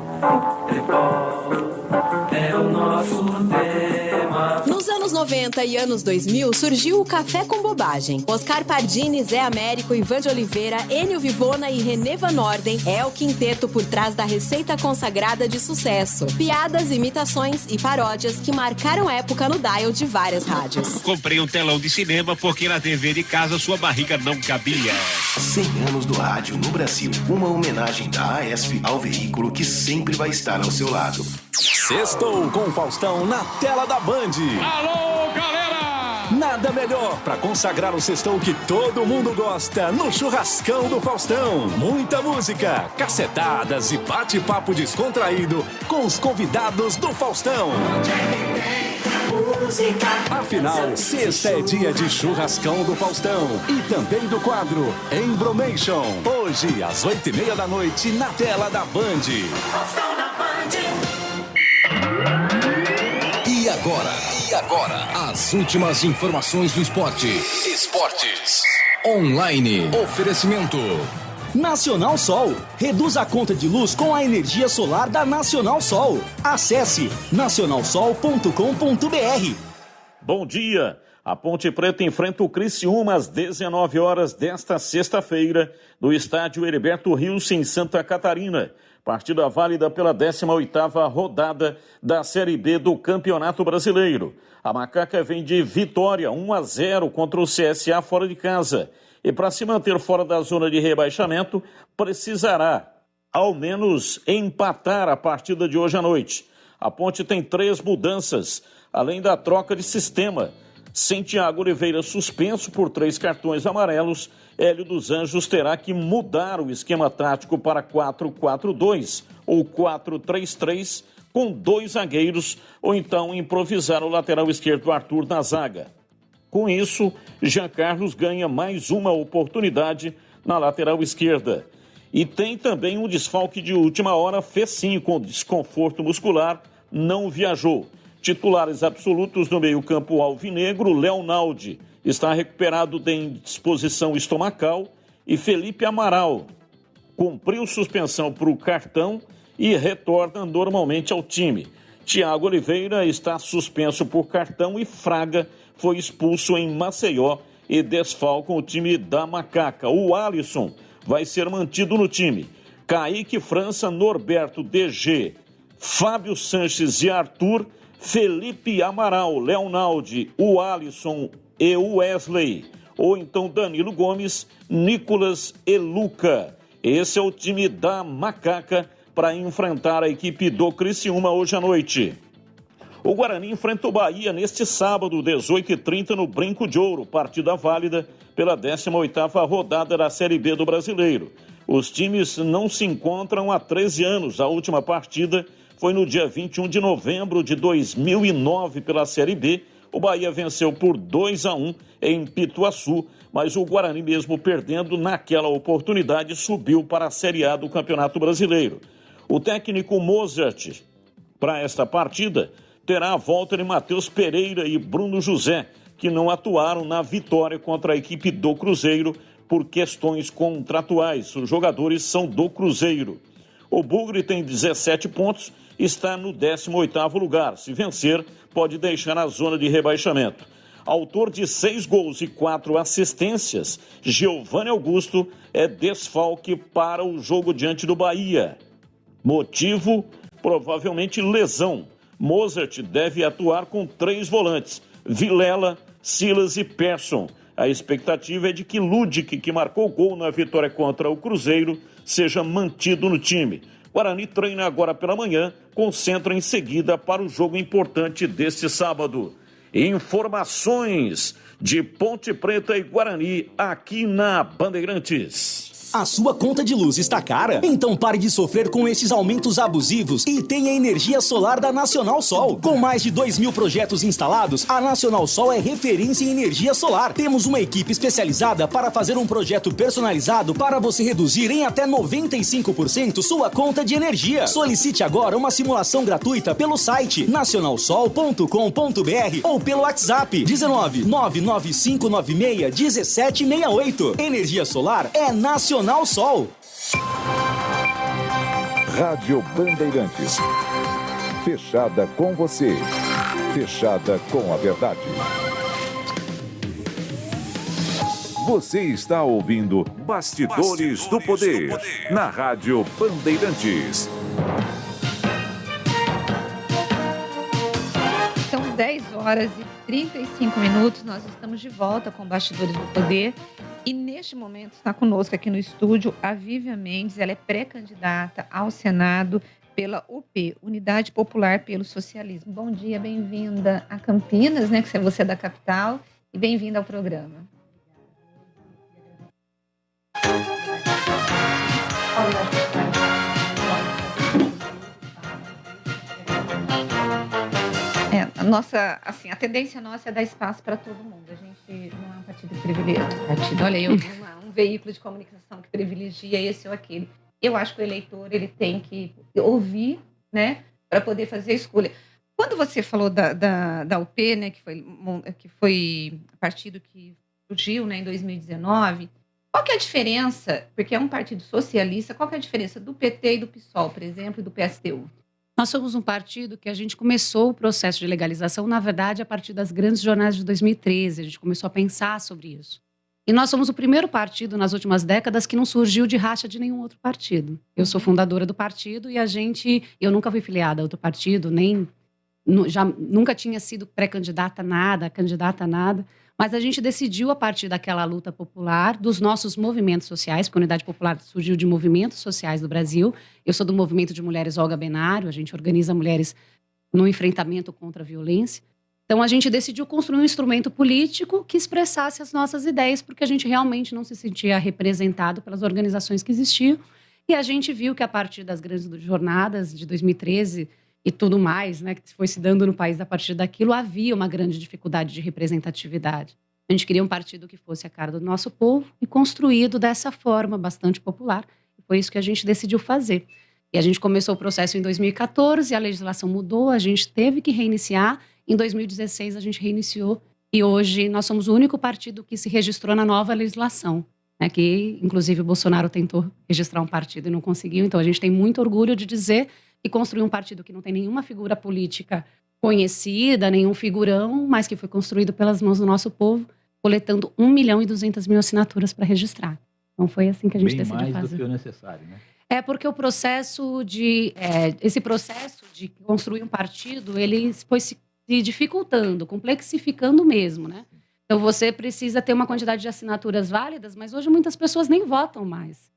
S13: É o nosso tema.
S12: Nos anos anos 90 e anos 2000 surgiu o Café com Bobagem. Oscar Pardini, Zé Américo, Ivan de Oliveira, Enio Vivona e Renê Van Orden é o quinteto por trás da receita consagrada de sucesso. Piadas, imitações e paródias que marcaram época no dial de várias rádios.
S13: Comprei um telão de cinema porque na TV de casa sua barriga não cabia.
S11: 100 anos do rádio no Brasil. Uma homenagem da AESP ao veículo que sempre vai estar ao seu lado.
S14: Sextou com o Faustão na tela da Band.
S13: Alô, galera!
S14: Nada melhor para consagrar o sextou que todo mundo gosta no churrascão do Faustão. Muita música, cacetadas e bate-papo descontraído com os convidados do Faustão. Afinal, sexta é dia de churrascão do Faustão e também do quadro Embromation. Hoje, às 20h30 da noite, na tela da Band.
S11: Faustão na Band. E agora, as últimas informações do esporte. Esportes Online. Oferecimento
S6: Nacional Sol. Reduz a conta de luz com a energia solar da Nacional Sol. Acesse nacionalsol.com.br.
S15: Bom dia. A Ponte Preta enfrenta o Criciúma às 19 horas desta sexta-feira no estádio Heriberto Rios, em Santa Catarina. Partida válida pela 18ª rodada da Série B do Campeonato Brasileiro. A Macaca vem de vitória 1-0 contra o CSA fora de casa. E para se manter fora da zona de rebaixamento, precisará, ao menos, empatar a partida de hoje à noite. A Ponte tem 3 mudanças, além da troca de sistema. Sem Thiago Oliveira suspenso por 3 cartões amarelos, Hélio dos Anjos terá que mudar o esquema tático para 4-4-2 ou 4-3-3 com 2 zagueiros, ou então improvisar o lateral esquerdo Arthur na zaga. Com isso, Jean Carlos ganha mais uma oportunidade na lateral esquerda. E tem também um desfalque de última hora, Fecinho, com desconforto muscular, não viajou. Titulares absolutos no meio-campo alvinegro, Leonaldi está recuperado de indisposição estomacal e Felipe Amaral cumpriu suspensão por cartão e retorna normalmente ao time. Thiago Oliveira está suspenso por cartão e Fraga foi expulso em Maceió e desfalcam o time da Macaca. O Alisson vai ser mantido no time. Kaique França, Norberto DG, Fábio Sanches e Arthur, Felipe Amaral, Leonaldi, o Alisson e o Wesley, ou então Danilo Gomes, Nicolas e Luca. Esse é o time da Macaca para enfrentar a equipe do Criciúma hoje à noite. O Guarani enfrenta o Bahia neste sábado, 18h30, no Brinco de Ouro, partida válida pela 18ª rodada da Série B do Brasileiro. Os times não se encontram há 13 anos. A última partida foi no dia 21 de novembro de 2009 pela Série B. O Bahia venceu por 2-1 em Pituaçu, mas o Guarani, mesmo perdendo naquela oportunidade, subiu para a Série A do Campeonato Brasileiro. O técnico Mozart, para esta partida, terá a volta de Matheus Pereira e Bruno José, que não atuaram na vitória contra a equipe do Cruzeiro por questões contratuais. Os jogadores são do Cruzeiro. O Bugre tem 17 pontos, está no 18º lugar. Se vencer, pode deixar a zona de rebaixamento. Autor de 6 gols e 4 assistências, Giovanni Augusto é desfalque para o jogo diante do Bahia. Motivo, provavelmente lesão. Mozart deve atuar com 3 volantes, Vilela, Silas e Persson. A expectativa é de que Ludic, que marcou gol na vitória contra o Cruzeiro, seja mantido no time. Guarani treina agora pela manhã, concentra em seguida para o jogo importante deste sábado. Informações de Ponte Preta e Guarani aqui na Bandeirantes.
S6: A sua conta de luz está cara? Então pare de sofrer com esses aumentos abusivos e tenha energia solar da Nacional Sol. Com mais de 2.000 projetos instalados, a Nacional Sol é referência em energia solar. Temos uma equipe especializada para fazer um projeto personalizado para você reduzir em até 95% sua conta de energia. Solicite agora uma simulação gratuita pelo site nacionalsol.com.br ou pelo WhatsApp 19 99596 1768. Energia solar é Nacional Sol.
S4: Rádio Bandeirantes. Fechada com você. fechada com a verdade. Você está ouvindo Bastidores do Poder, na Rádio Bandeirantes.
S7: São 10 horas e 35 minutos, nós estamos de volta com Bastidores do Poder e neste momento está conosco aqui no estúdio a Vivian Mendes, ela é pré-candidata ao Senado pela UP, Unidade Popular pelo Socialismo. Bom dia, bem-vinda a Campinas, né, que você é da capital, e bem-vinda ao programa. A tendência nossa é dar espaço para todo mundo. A gente não é um partido privilegiado. Olha, um veículo de comunicação que privilegia esse ou aquele. Eu acho que o eleitor ele tem que ouvir, né, para poder fazer a escolha. Quando você falou da UP, né, que foi partido que surgiu, né, em 2019, qual que é a diferença? Porque é um partido socialista. Qual que é a diferença do PT e do PSOL, por exemplo, e do PSTU?
S16: Nós somos um partido que a gente começou o processo de legalização, na verdade, a partir das grandes jornadas de 2013. A gente começou a pensar sobre isso. E nós somos o primeiro partido nas últimas décadas que não surgiu de racha de nenhum outro partido. Eu sou fundadora do partido e eu nunca fui filiada a outro partido, nunca tinha sido pré-candidata a nada, candidata a nada. Mas a gente decidiu, a partir daquela luta popular, dos nossos movimentos sociais, porque a Unidade Popular surgiu de movimentos sociais do Brasil. Eu sou do movimento de mulheres Olga Benário, a gente organiza mulheres no enfrentamento contra a violência. Então, a gente decidiu construir um instrumento político que expressasse as nossas ideias, porque a gente realmente não se sentia representado pelas organizações que existiam. E a gente viu que, a partir das grandes jornadas de 2013 e tudo mais, né, que foi se dando no país a partir daquilo, havia uma grande dificuldade de representatividade. A gente queria um partido que fosse a cara do nosso povo e construído dessa forma, bastante popular. E foi isso que a gente decidiu fazer. E a gente começou o processo em 2014, a legislação mudou, a gente teve que reiniciar. Em 2016, a gente reiniciou. E hoje nós somos o único partido que se registrou na nova legislação, né, que, inclusive, o Bolsonaro tentou registrar um partido e não conseguiu. Então, a gente tem muito orgulho de dizer e construir um partido que não tem nenhuma figura política conhecida, nenhum figurão, mas que foi construído pelas mãos do nosso povo, coletando 1.200.000 assinaturas para registrar. Então foi assim que a gente decidiu fazer.
S8: Bem mais do que o necessário, né?
S16: É porque esse processo de construir um partido, ele foi se dificultando, complexificando mesmo, né? Então você precisa ter uma quantidade de assinaturas válidas, mas hoje muitas pessoas nem votam mais.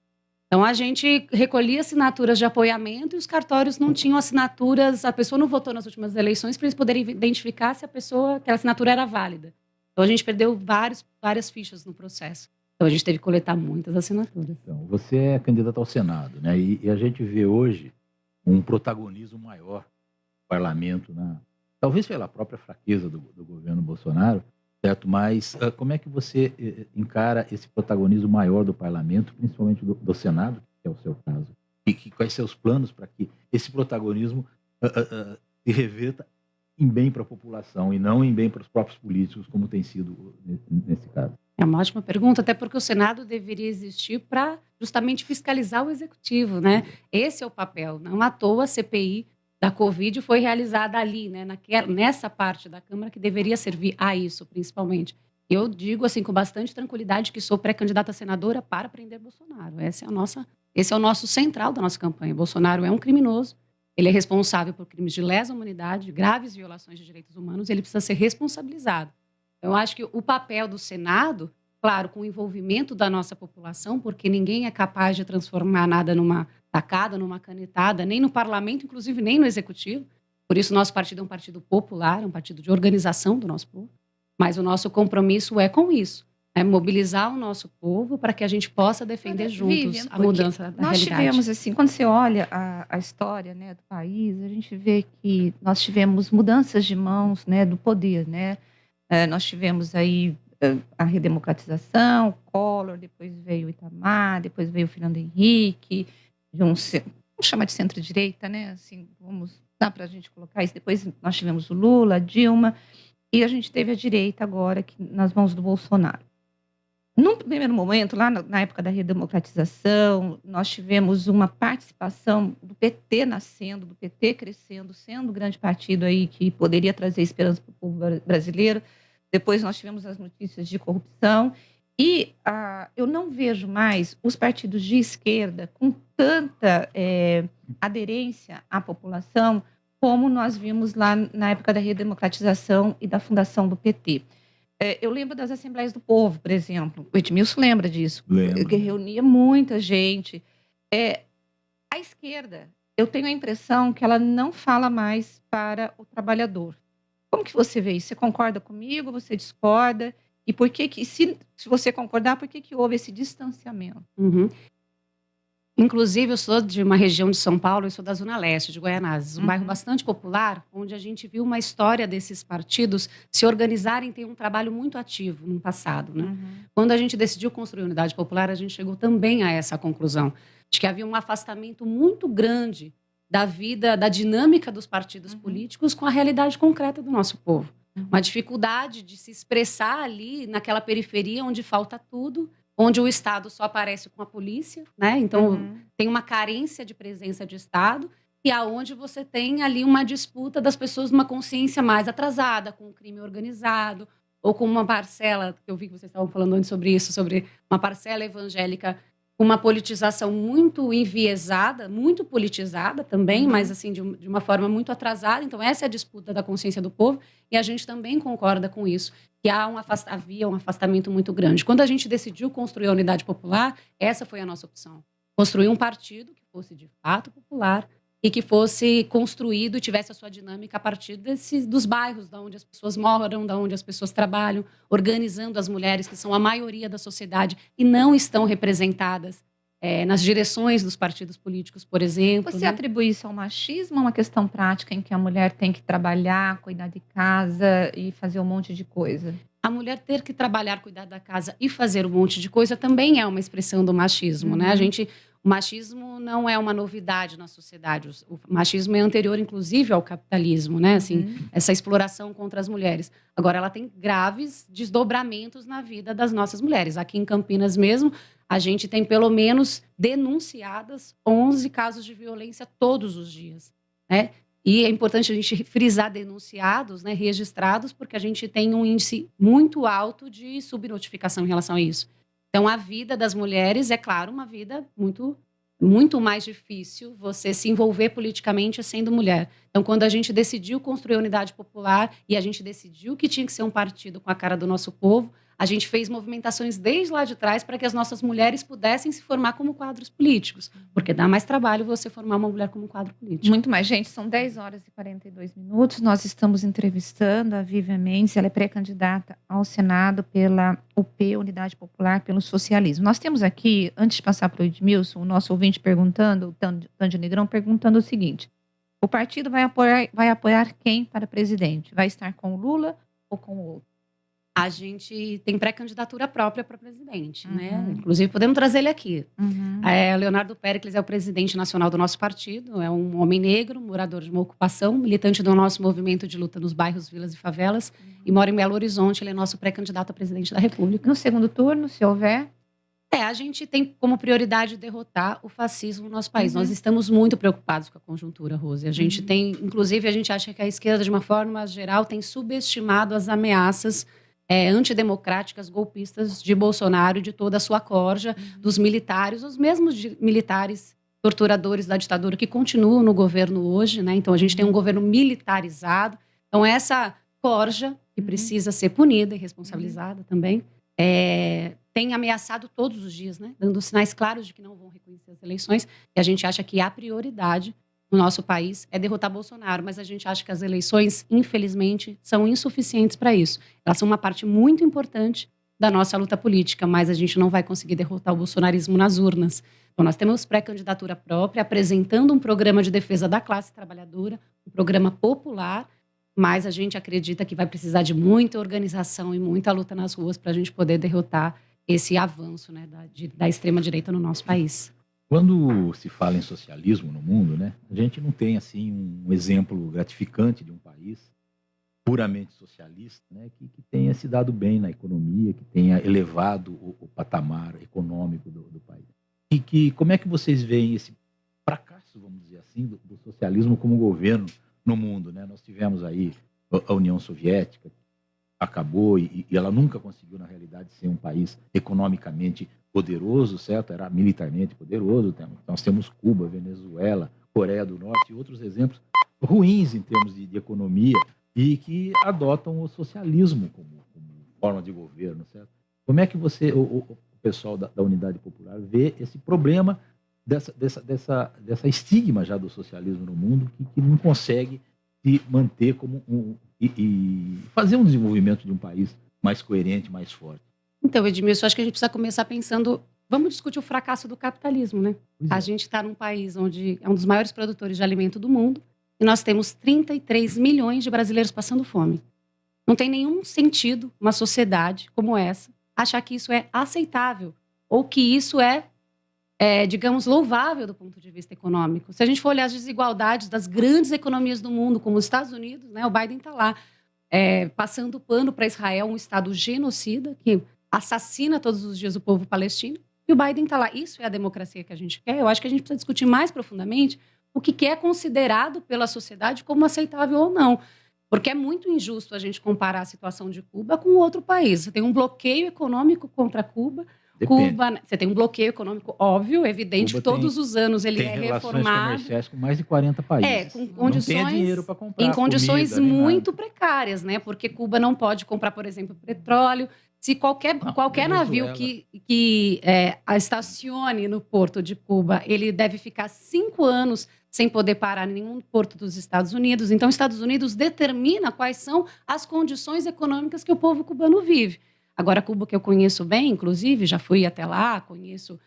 S16: Então, a gente recolhia assinaturas de apoiamento e os cartórios não tinham assinaturas, a pessoa não votou nas últimas eleições para eles poderem identificar se aquela assinatura era válida. Então, a gente perdeu várias fichas no processo. Então, a gente teve que coletar muitas assinaturas.
S8: Então, você é candidata ao Senado, né? E a gente vê hoje um protagonismo maior no parlamento, né? Talvez pela própria fraqueza do governo Bolsonaro, certo? Mas como é que você encara esse protagonismo maior do parlamento, principalmente do Senado, que é o seu caso? E quais são os planos para que esse protagonismo se reverta em bem para a população e não em bem para os próprios políticos, como tem sido nesse caso?
S16: É uma ótima pergunta, até porque o Senado deveria existir para justamente fiscalizar o Executivo, né? Esse é o papel. Não à toa a CPI da Covid foi realizada ali, né, nessa parte da Câmara que deveria servir a isso, principalmente. Eu digo, assim, com bastante tranquilidade que sou pré-candidata a senadora para prender Bolsonaro. Esse é o nosso central da nossa campanha. Bolsonaro é um criminoso, ele é responsável por crimes de lesa humanidade, graves violações de direitos humanos, ele precisa ser responsabilizado. Eu acho que o papel do Senado, claro, com o envolvimento da nossa população, porque ninguém é capaz de transformar nada numa tacada, numa canetada, nem no parlamento, inclusive nem no executivo. Por isso, nosso partido é um partido popular, um partido de organização do nosso povo. Mas o nosso compromisso é com isso, é mobilizar o nosso povo para que a gente possa defender juntos
S7: Vivian,
S16: a mudança da
S7: nós
S16: realidade.
S7: Tivemos, assim, quando você olha a história, né, do país, a gente vê que nós tivemos mudanças de mãos, né, do poder, né? Nós tivemos aí a redemocratização, Collor, depois veio o Itamar, depois veio o Fernando Henrique, vamos chamar de centro-direita, né? Assim, dá para a gente colocar isso. Depois nós tivemos o Lula, a Dilma, e a gente teve a direita agora nas mãos do Bolsonaro. Num primeiro momento, lá na época da redemocratização, nós tivemos uma participação do PT nascendo, do PT crescendo, sendo um grande partido aí que poderia trazer esperança para o povo brasileiro. Depois nós tivemos as notícias de corrupção. E eu não vejo mais os partidos de esquerda com tanta aderência à população como nós vimos lá na época da redemocratização e da fundação do PT. Eu lembro das Assembleias do Povo, por exemplo. O Edmilson lembra disso. Que reunia muita gente. A esquerda, eu tenho a impressão que ela não fala mais para o trabalhador. Como que você vê isso? Você concorda comigo? Você discorda? E por que se você concordar, por que houve esse distanciamento?
S16: Uhum. Inclusive, eu sou de uma região de São Paulo, eu sou da Zona Leste, de Guaianazes, um bairro bastante popular, onde a gente viu uma história desses partidos se organizarem e ter um trabalho muito ativo no passado. Né? Quando a gente decidiu construir a Unidade Popular, a gente chegou também a essa conclusão, de que havia um afastamento muito grande da vida, da dinâmica dos partidos políticos com a realidade concreta do nosso povo. Uma dificuldade de se expressar ali, naquela periferia onde falta tudo, onde o Estado só aparece com a polícia, né? Então, tem uma carência de presença de Estado e aonde você tem ali uma disputa das pessoas numa consciência mais atrasada, com o crime organizado, ou com uma parcela, que eu vi que vocês estavam falando antes sobre isso, sobre uma parcela evangélica com uma politização muito enviesada, muito politizada também, mas assim de uma forma muito atrasada. Então, essa é a disputa da consciência do povo e a gente também concorda com isso, que havia um afastamento muito grande. Quando a gente decidiu construir a Unidade Popular, essa foi a nossa opção. Construir um partido que fosse de fato popular e que fosse construído e tivesse a sua dinâmica a partir dos bairros, de onde as pessoas moram, de onde as pessoas trabalham, organizando as mulheres, que são a maioria da sociedade e não estão representadas nas direções dos partidos políticos, por exemplo.
S7: Você atribui isso ao machismo ou uma questão prática em que a mulher tem que trabalhar, cuidar de casa e fazer um monte de coisa?
S16: A mulher ter que trabalhar, cuidar da casa e fazer um monte de coisa também é uma expressão do machismo, né? O machismo não é uma novidade na sociedade. O machismo é anterior, inclusive, ao capitalismo, né? Assim, essa exploração contra as mulheres. Agora, ela tem graves desdobramentos na vida das nossas mulheres. Aqui em Campinas mesmo, a gente tem pelo menos denunciadas 11 casos de violência todos os dias, né? E é importante a gente frisar denunciados, né, registrados, porque a gente tem um índice muito alto de subnotificação em relação a isso. Então, a vida das mulheres é, claro, uma vida muito, muito mais difícil você se envolver politicamente sendo mulher. Então, quando a gente decidiu construir a Unidade Popular e a gente decidiu que tinha que ser um partido com a cara do nosso povo, a gente fez movimentações desde lá de trás para que as nossas mulheres pudessem se formar como quadros políticos, porque dá mais trabalho você formar uma mulher como quadro político.
S7: Muito mais, gente. São 10 horas e 42 minutos. Nós estamos entrevistando a Vivian Mendes. Ela é pré-candidata ao Senado pela UP, Unidade Popular pelo Socialismo. Nós temos aqui, antes de passar para o Edmilson, o nosso ouvinte perguntando, o Tândio Negrão, perguntando o seguinte: o partido vai apoiar quem para presidente? Vai estar com o Lula ou com o outro?
S16: A gente tem pré-candidatura própria para presidente, né? Inclusive, podemos trazer ele aqui. Leonardo Péricles é o presidente nacional do nosso partido, é um homem negro, morador de uma ocupação, militante do nosso movimento de luta nos bairros, vilas e favelas, e mora em Belo Horizonte. Ele é nosso pré-candidato a presidente da República.
S7: No segundo turno, se houver?
S16: A gente tem como prioridade derrotar o fascismo no nosso país. Nós estamos muito preocupados com a conjuntura, Rose. A gente tem, inclusive, a gente acha que a esquerda, de uma forma geral, tem subestimado as ameaças antidemocráticas, golpistas de Bolsonaro e de toda a sua corja, dos militares, os mesmos militares torturadores da ditadura que continuam no governo hoje, né? Então, a gente tem um governo militarizado. Então, essa corja, que precisa ser punida e responsabilizada também, tem ameaçado todos os dias, né? Dando sinais claros de que não vão reconhecer as eleições. E a gente acha que a prioridade no nosso país é derrotar Bolsonaro, mas a gente acha que as eleições, infelizmente, são insuficientes para isso. Elas são uma parte muito importante da nossa luta política, mas a gente não vai conseguir derrotar o bolsonarismo nas urnas. Então, nós temos pré-candidatura própria, apresentando um programa de defesa da classe trabalhadora, um programa popular, mas a gente acredita que vai precisar de muita organização e muita luta nas ruas para a gente poder derrotar esse avanço, né, da extrema-direita no nosso país.
S8: Quando se fala em socialismo no mundo, né, a gente não tem assim um exemplo gratificante de um país puramente socialista, né, que tenha se dado bem na economia, que tenha elevado o patamar econômico do país. E como é que vocês veem esse fracasso, vamos dizer assim, do socialismo como governo no mundo, né? Nós tivemos aí a União Soviética, que acabou e ela nunca conseguiu, na realidade, ser um país economicamente poderoso, certo? Era militarmente poderoso. Nós temos Cuba, Venezuela, Coreia do Norte e outros exemplos ruins em termos de economia e que adotam o socialismo como forma de governo, certo? Como é que você, o pessoal da Unidade Popular, vê esse problema dessa estigma já do socialismo no mundo que não consegue se manter como e fazer um desenvolvimento de um país mais coerente, mais forte?
S16: Então, Edmilson, acho que a gente precisa começar pensando... Vamos discutir o fracasso do capitalismo, né? A gente está num país onde é um dos maiores produtores de alimento do mundo e nós temos 33 milhões de brasileiros passando fome. Não tem nenhum sentido uma sociedade como essa achar que isso é aceitável ou que isso é, digamos, louvável do ponto de vista econômico. Se a gente for olhar as desigualdades das grandes economias do mundo, como os Estados Unidos, né, o Biden está lá passando pano para Israel, um Estado genocida que assassina todos os dias o povo palestino, e o Biden está lá. Isso é a democracia que a gente quer? Eu acho que a gente precisa discutir mais profundamente o que é considerado pela sociedade como aceitável ou não. Porque é muito injusto a gente comparar a situação de Cuba com outro país. Você tem um bloqueio econômico contra Cuba. Você tem um bloqueio econômico óbvio, evidente, Cuba que todos os anos ele é reformado. Tem relações comerciais
S8: com mais de 40 países.
S16: Com condições,
S8: não tem dinheiro para comprar
S16: em condições
S8: comida,
S16: muito precárias, né? Porque Cuba não pode comprar, por exemplo, petróleo. Se qualquer navio que estacione no porto de Cuba, ele deve ficar 5 anos sem poder parar em nenhum porto dos Estados Unidos. Então, os Estados Unidos determina quais são as condições econômicas que o povo cubano vive. Agora, Cuba, que eu conheço bem, inclusive, já fui até lá, conheço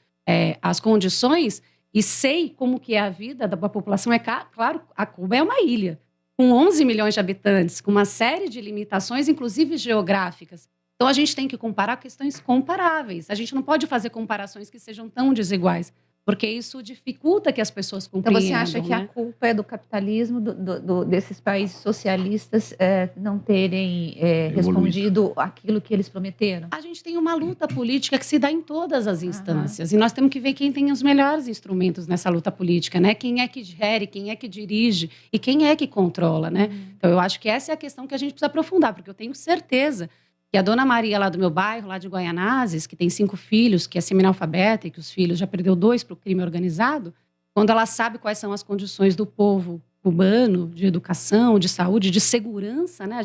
S16: as condições e sei como que é a vida da população. Claro, a Cuba é uma ilha, com 11 milhões de habitantes, com uma série de limitações, inclusive geográficas. Então, a gente tem que comparar questões comparáveis. A gente não pode fazer comparações que sejam tão desiguais, porque isso dificulta que as pessoas compreendam.
S7: Então, você acha que a culpa é do capitalismo, desses países socialistas não terem respondido aquilo que eles prometeram?
S16: A gente tem uma luta política que se dá em todas as instâncias. E nós temos que ver quem tem os melhores instrumentos nessa luta política, né? Quem é que gere, quem é que dirige e quem é que controla, né? Então, eu acho que essa é a questão que a gente precisa aprofundar, porque eu tenho certeza que a dona Maria, lá do meu bairro, lá de Guaianazes, que tem 5 filhos, que é semi-analfabeta e que os filhos já perdeu 2 para o crime organizado, quando ela sabe quais são as condições do povo cubano, de educação, de saúde, de segurança, né?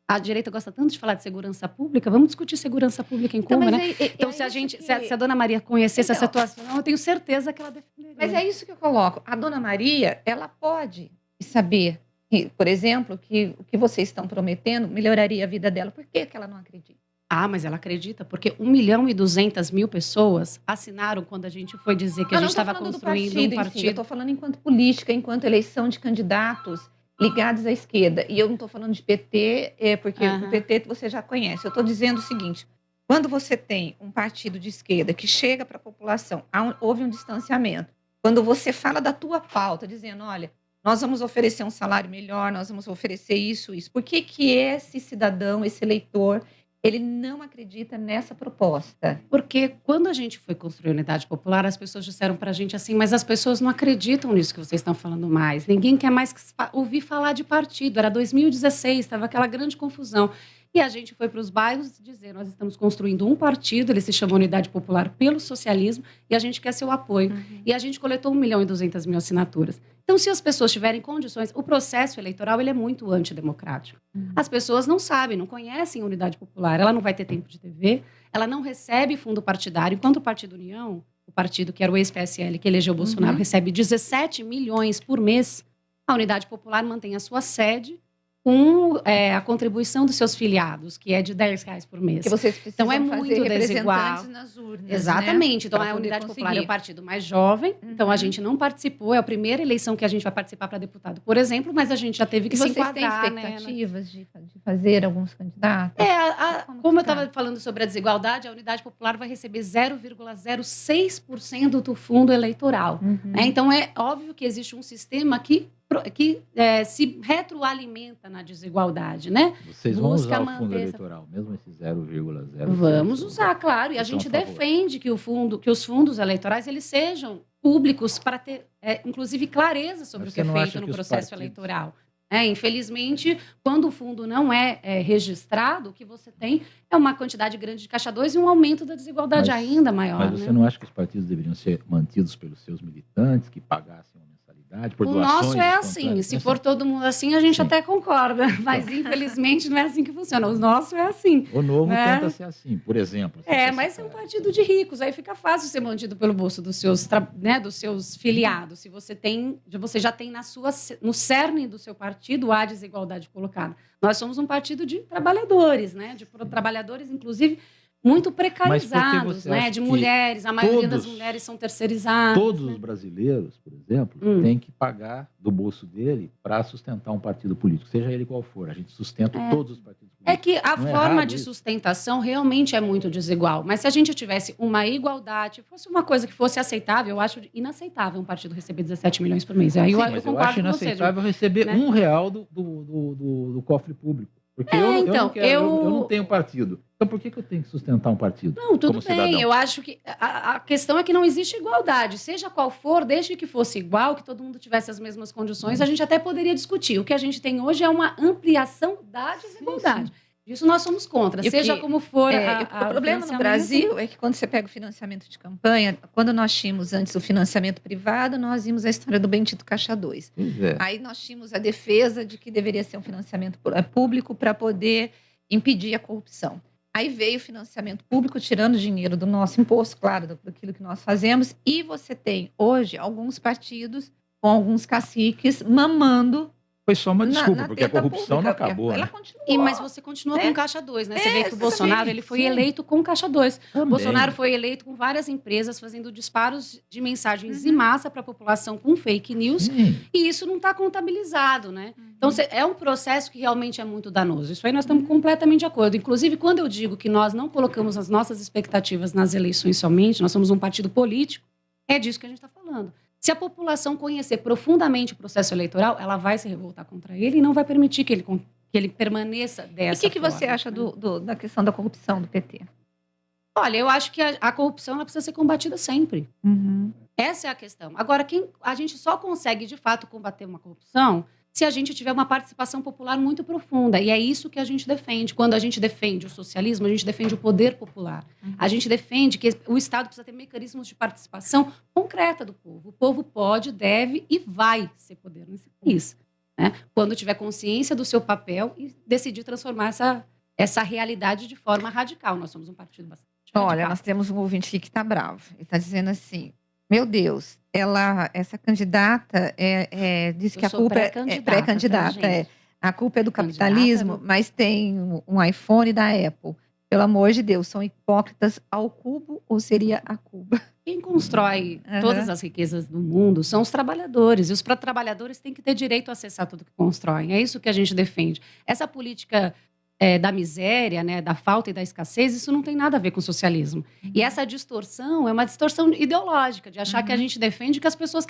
S16: A direita gosta tanto de falar de segurança pública, vamos discutir segurança pública em Cuba, né? Então, se a dona Maria conhecesse a situação, eu tenho certeza que ela defenderia.
S7: Mas é isso que eu coloco. A dona Maria, ela pode saber, por exemplo, que o que vocês estão prometendo melhoraria a vida dela. Por que ela não acredita?
S16: Mas ela acredita, porque 1.200.000 pessoas assinaram quando a gente foi dizer que a gente estava construindo um partido.
S7: Eu estou falando enquanto política, enquanto eleição de candidatos ligados à esquerda. E eu não estou falando de PT, porque o PT você já conhece. Eu estou dizendo o seguinte, quando você tem um partido de esquerda que chega para a população, houve um distanciamento. Quando você fala da tua pauta, dizendo, olha, nós vamos oferecer um salário melhor, nós vamos oferecer isso. Por que esse cidadão, esse eleitor, ele não acredita nessa proposta?
S16: Porque quando a gente foi construir a Unidade Popular, as pessoas disseram para a gente assim, mas as pessoas não acreditam nisso que vocês estão falando mais. Ninguém quer mais ouvir falar de partido. Era 2016, estava aquela grande confusão. E a gente foi para os bairros dizer, nós estamos construindo um partido, ele se chama Unidade Popular pelo Socialismo, e a gente quer seu apoio. E a gente coletou 1.200.000 assinaturas. Então, se as pessoas tiverem condições, o processo eleitoral ele é muito antidemocrático. As pessoas não sabem, não conhecem a Unidade Popular, ela não vai ter tempo de TV, ela não recebe fundo partidário, enquanto o Partido União, o partido que era o ex-PSL, que elegeu o Bolsonaro, recebe 17 milhões por mês, a Unidade Popular mantém a sua sede com a contribuição dos seus filiados, que é de R$10 por mês.
S7: Que vocês precisam
S16: então é muito desigual.
S7: Nas urnas,
S16: exatamente.
S7: Né?
S16: Então a Unidade Popular é o partido mais jovem, então a gente não participou, é a primeira eleição que a gente vai participar para deputado, por exemplo, mas a gente já teve que se enquadrar.
S7: Vocês têm expectativas de fazer alguns candidatos?
S16: Como eu estava falando sobre a desigualdade, a Unidade Popular vai receber 0,06% do fundo eleitoral. Né? Então é óbvio que existe um sistema que se retroalimenta na desigualdade, né?
S8: Vocês vão usar o fundo eleitoral, mesmo esse 0,0?
S16: Vamos usar, claro. E a gente defende que os fundos eleitorais eles sejam públicos para ter, inclusive, clareza sobre o que é feito no processo eleitoral. Infelizmente, quando o fundo não é registrado, o que você tem é uma quantidade grande de caixa 2 e um aumento da desigualdade ainda maior.
S8: Mas você não acha que os partidos deveriam ser mantidos pelos seus militantes, que pagassem uma mensalidade por doações?
S16: O nosso é assim. Se for todo mundo assim, a gente até concorda. Mas, infelizmente, não é assim que funciona. O nosso é assim.
S8: O Novo tenta ser assim, por exemplo.
S16: Mas é um partido de ricos. Aí fica fácil ser mantido pelo bolso dos seus filiados. Se você já tem no cerne do seu partido a desigualdade colocada. Nós somos um partido de trabalhadores, de trabalhadores, inclusive, muito precarizados, de mulheres. A maioria das mulheres são terceirizadas.
S8: Todos os brasileiros, por exemplo, têm que pagar do bolso dele para sustentar um partido político, seja ele qual for. A gente sustenta todos os partidos políticos.
S16: É que a forma de sustentação realmente é muito desigual. Mas se a gente tivesse uma igualdade, fosse uma coisa que fosse aceitável, eu acho inaceitável um partido receber 17 milhões por mês. Aí eu
S8: acho inaceitável receber R$1 do cofre público. Porque eu não tenho partido. Então, por que eu tenho que sustentar um partido?
S16: Não, tudo bem. Eu acho que a questão é que não existe igualdade. Seja qual for, desde que fosse igual, que todo mundo tivesse as mesmas condições, a gente até poderia discutir. O que a gente tem hoje é uma ampliação da desigualdade. Isso nós somos contra, como for.
S7: O problema no Brasil é que quando você pega o financiamento de campanha, quando nós tínhamos antes o financiamento privado, nós vimos a história do bendito Caixa 2. Aí nós tínhamos a defesa de que deveria ser um financiamento público para poder impedir a corrupção. Aí veio o financiamento público tirando dinheiro do nosso imposto, claro, daquilo que nós fazemos, e você tem hoje alguns partidos com alguns caciques mamando.
S8: Foi só uma desculpa, porque a corrupção não acabou.
S7: Ela continuou.
S16: Mas você continua com Caixa 2, né? Você vê que o Bolsonaro ele foi eleito com Caixa 2. O Bolsonaro foi eleito com várias empresas fazendo disparos de mensagens em massa para a população com fake news. E isso não está contabilizado, né? Então, é um processo que realmente é muito danoso. Isso aí nós estamos completamente de acordo. Inclusive, quando eu digo que nós não colocamos as nossas expectativas nas eleições somente, nós somos um partido político, é disso que a gente está falando. Se a população conhecer profundamente o processo eleitoral, ela vai se revoltar contra ele e não vai permitir que ele permaneça dessa forma.
S7: E o que você acha da questão da corrupção do PT?
S16: Olha, eu acho que a corrupção ela precisa ser combatida sempre. Essa é a questão. Agora, a gente só consegue, de fato, combater uma corrupção se a gente tiver uma participação popular muito profunda. E é isso que a gente defende. Quando a gente defende o socialismo, a gente defende o poder popular. A gente defende que o Estado precisa ter mecanismos de participação concreta do povo. O povo pode, deve e vai ser poder nesse país. Né? Quando tiver consciência do seu papel e decidir transformar essa realidade de forma radical. Nós somos um partido bastante radical.
S7: Olha, nós temos um ouvinte aqui que está bravo. Ele está dizendo assim, meu Deus, essa candidata diz que a culpa é pré-candidata. A culpa é do capitalismo, mas tem um iPhone da Apple. Pelo amor de Deus, são hipócritas ao cubo ou seria a Cuba?
S16: Quem constrói todas as riquezas do mundo são os trabalhadores. E os trabalhadores têm que ter direito a acessar tudo que constroem. É isso que a gente defende. Essa política da miséria, né, da falta e da escassez, isso não tem nada a ver com o socialismo. E essa distorção é uma distorção ideológica, de achar que a gente defende que as pessoas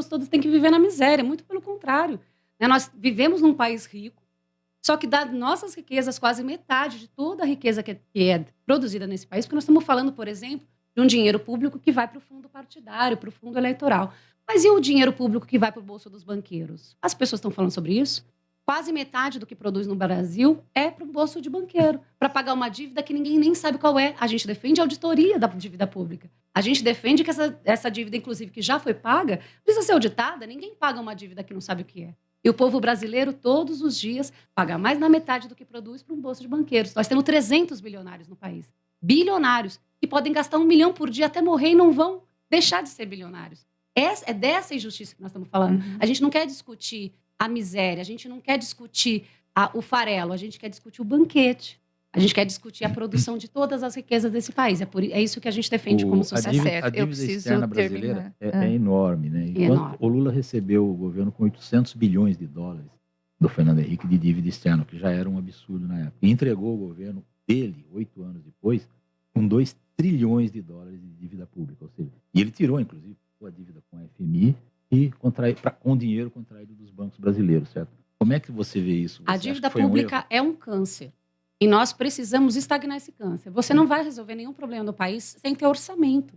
S16: todas têm que viver na miséria. Muito pelo contrário. Né? Nós vivemos num país rico, só que das nossas riquezas, quase metade de toda a riqueza que é produzida nesse país, porque nós estamos falando, por exemplo, de um dinheiro público que vai para o fundo partidário, para o fundo eleitoral. Mas e o dinheiro público que vai para o bolso dos banqueiros? As pessoas estão falando sobre isso? Quase metade do que produz no Brasil é para o bolso de banqueiro, para pagar uma dívida que ninguém nem sabe qual é. A gente defende a auditoria da dívida pública. A gente defende que essa dívida, inclusive, que já foi paga, precisa ser auditada. Ninguém paga uma dívida que não sabe o que é. E o povo brasileiro, todos os dias, paga mais da metade do que produz para um bolso de banqueiros. Nós temos 300 bilionários no país. Bilionários, que podem gastar 1 milhão por dia até morrer e não vão deixar de ser bilionários. É dessa injustiça que nós estamos falando. A gente não quer discutir a miséria, a gente não quer discutir o farelo, a gente quer discutir o banquete. A gente quer discutir a produção de todas as riquezas desse país. É isso que a gente defende como sociedade.
S8: A dívida externa brasileira é enorme, né? Enquanto o Lula recebeu o governo com 800 bilhões de dólares do Fernando Henrique de dívida externa, que já era um absurdo na época. E entregou o governo dele, 8 anos depois, com 2 trilhões de dólares de dívida pública. Ou seja, e ele tirou, inclusive, a dívida com a FMI e com dinheiro contraído dos brasileiro, certo? Como é que você vê isso?
S16: A dívida pública é um câncer. E nós precisamos estagnar esse câncer. Você não vai resolver nenhum problema no país sem ter orçamento.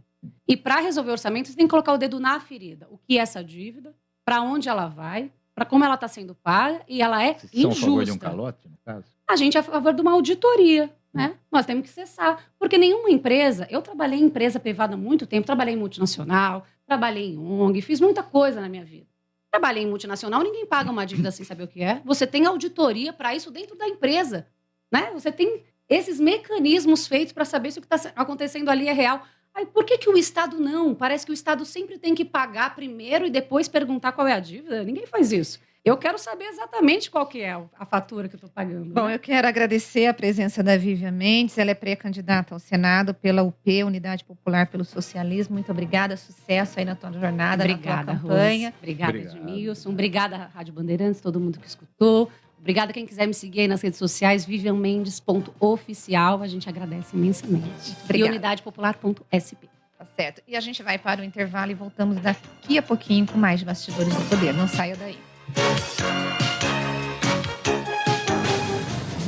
S16: E para resolver orçamento, você tem que colocar o dedo na ferida. O que é essa dívida? Para onde ela vai? Para como ela está sendo paga? E ela é injusta.
S8: São a favor de um calote, no caso?
S16: A gente é a favor de uma auditoria, né? Nós temos que cessar. Porque nenhuma empresa... Eu trabalhei em empresa privada há muito tempo, trabalhei em multinacional, trabalhei em ONG, fiz muita coisa na minha vida. Trabalhei em multinacional, ninguém paga uma dívida sem saber o que é. Você tem auditoria para isso dentro da empresa, né? Você tem esses mecanismos feitos para saber se o que está acontecendo ali é real. Aí, por que o Estado não? Parece que o Estado sempre tem que pagar primeiro e depois perguntar qual é a dívida. Ninguém faz isso. Eu quero saber exatamente qual que é a fatura que eu estou pagando.
S7: Bom, eu quero agradecer a presença da Vivian Mendes. Ela é pré-candidata ao Senado pela UP, Unidade Popular pelo Socialismo. Muito obrigada, sucesso aí na tua jornada,
S16: Obrigada,
S7: na tua campanha.
S16: Rose. Obrigada, Edmilson. Obrigada, Rádio Bandeirantes, todo mundo que escutou. Obrigada quem quiser me seguir aí nas redes sociais, vivianmendes.oficial. A gente agradece imensamente. E unidadepopular.sp.
S7: Tá certo. E a gente vai para o intervalo e voltamos daqui a pouquinho com mais de Bastidores do Poder. Não saia daí.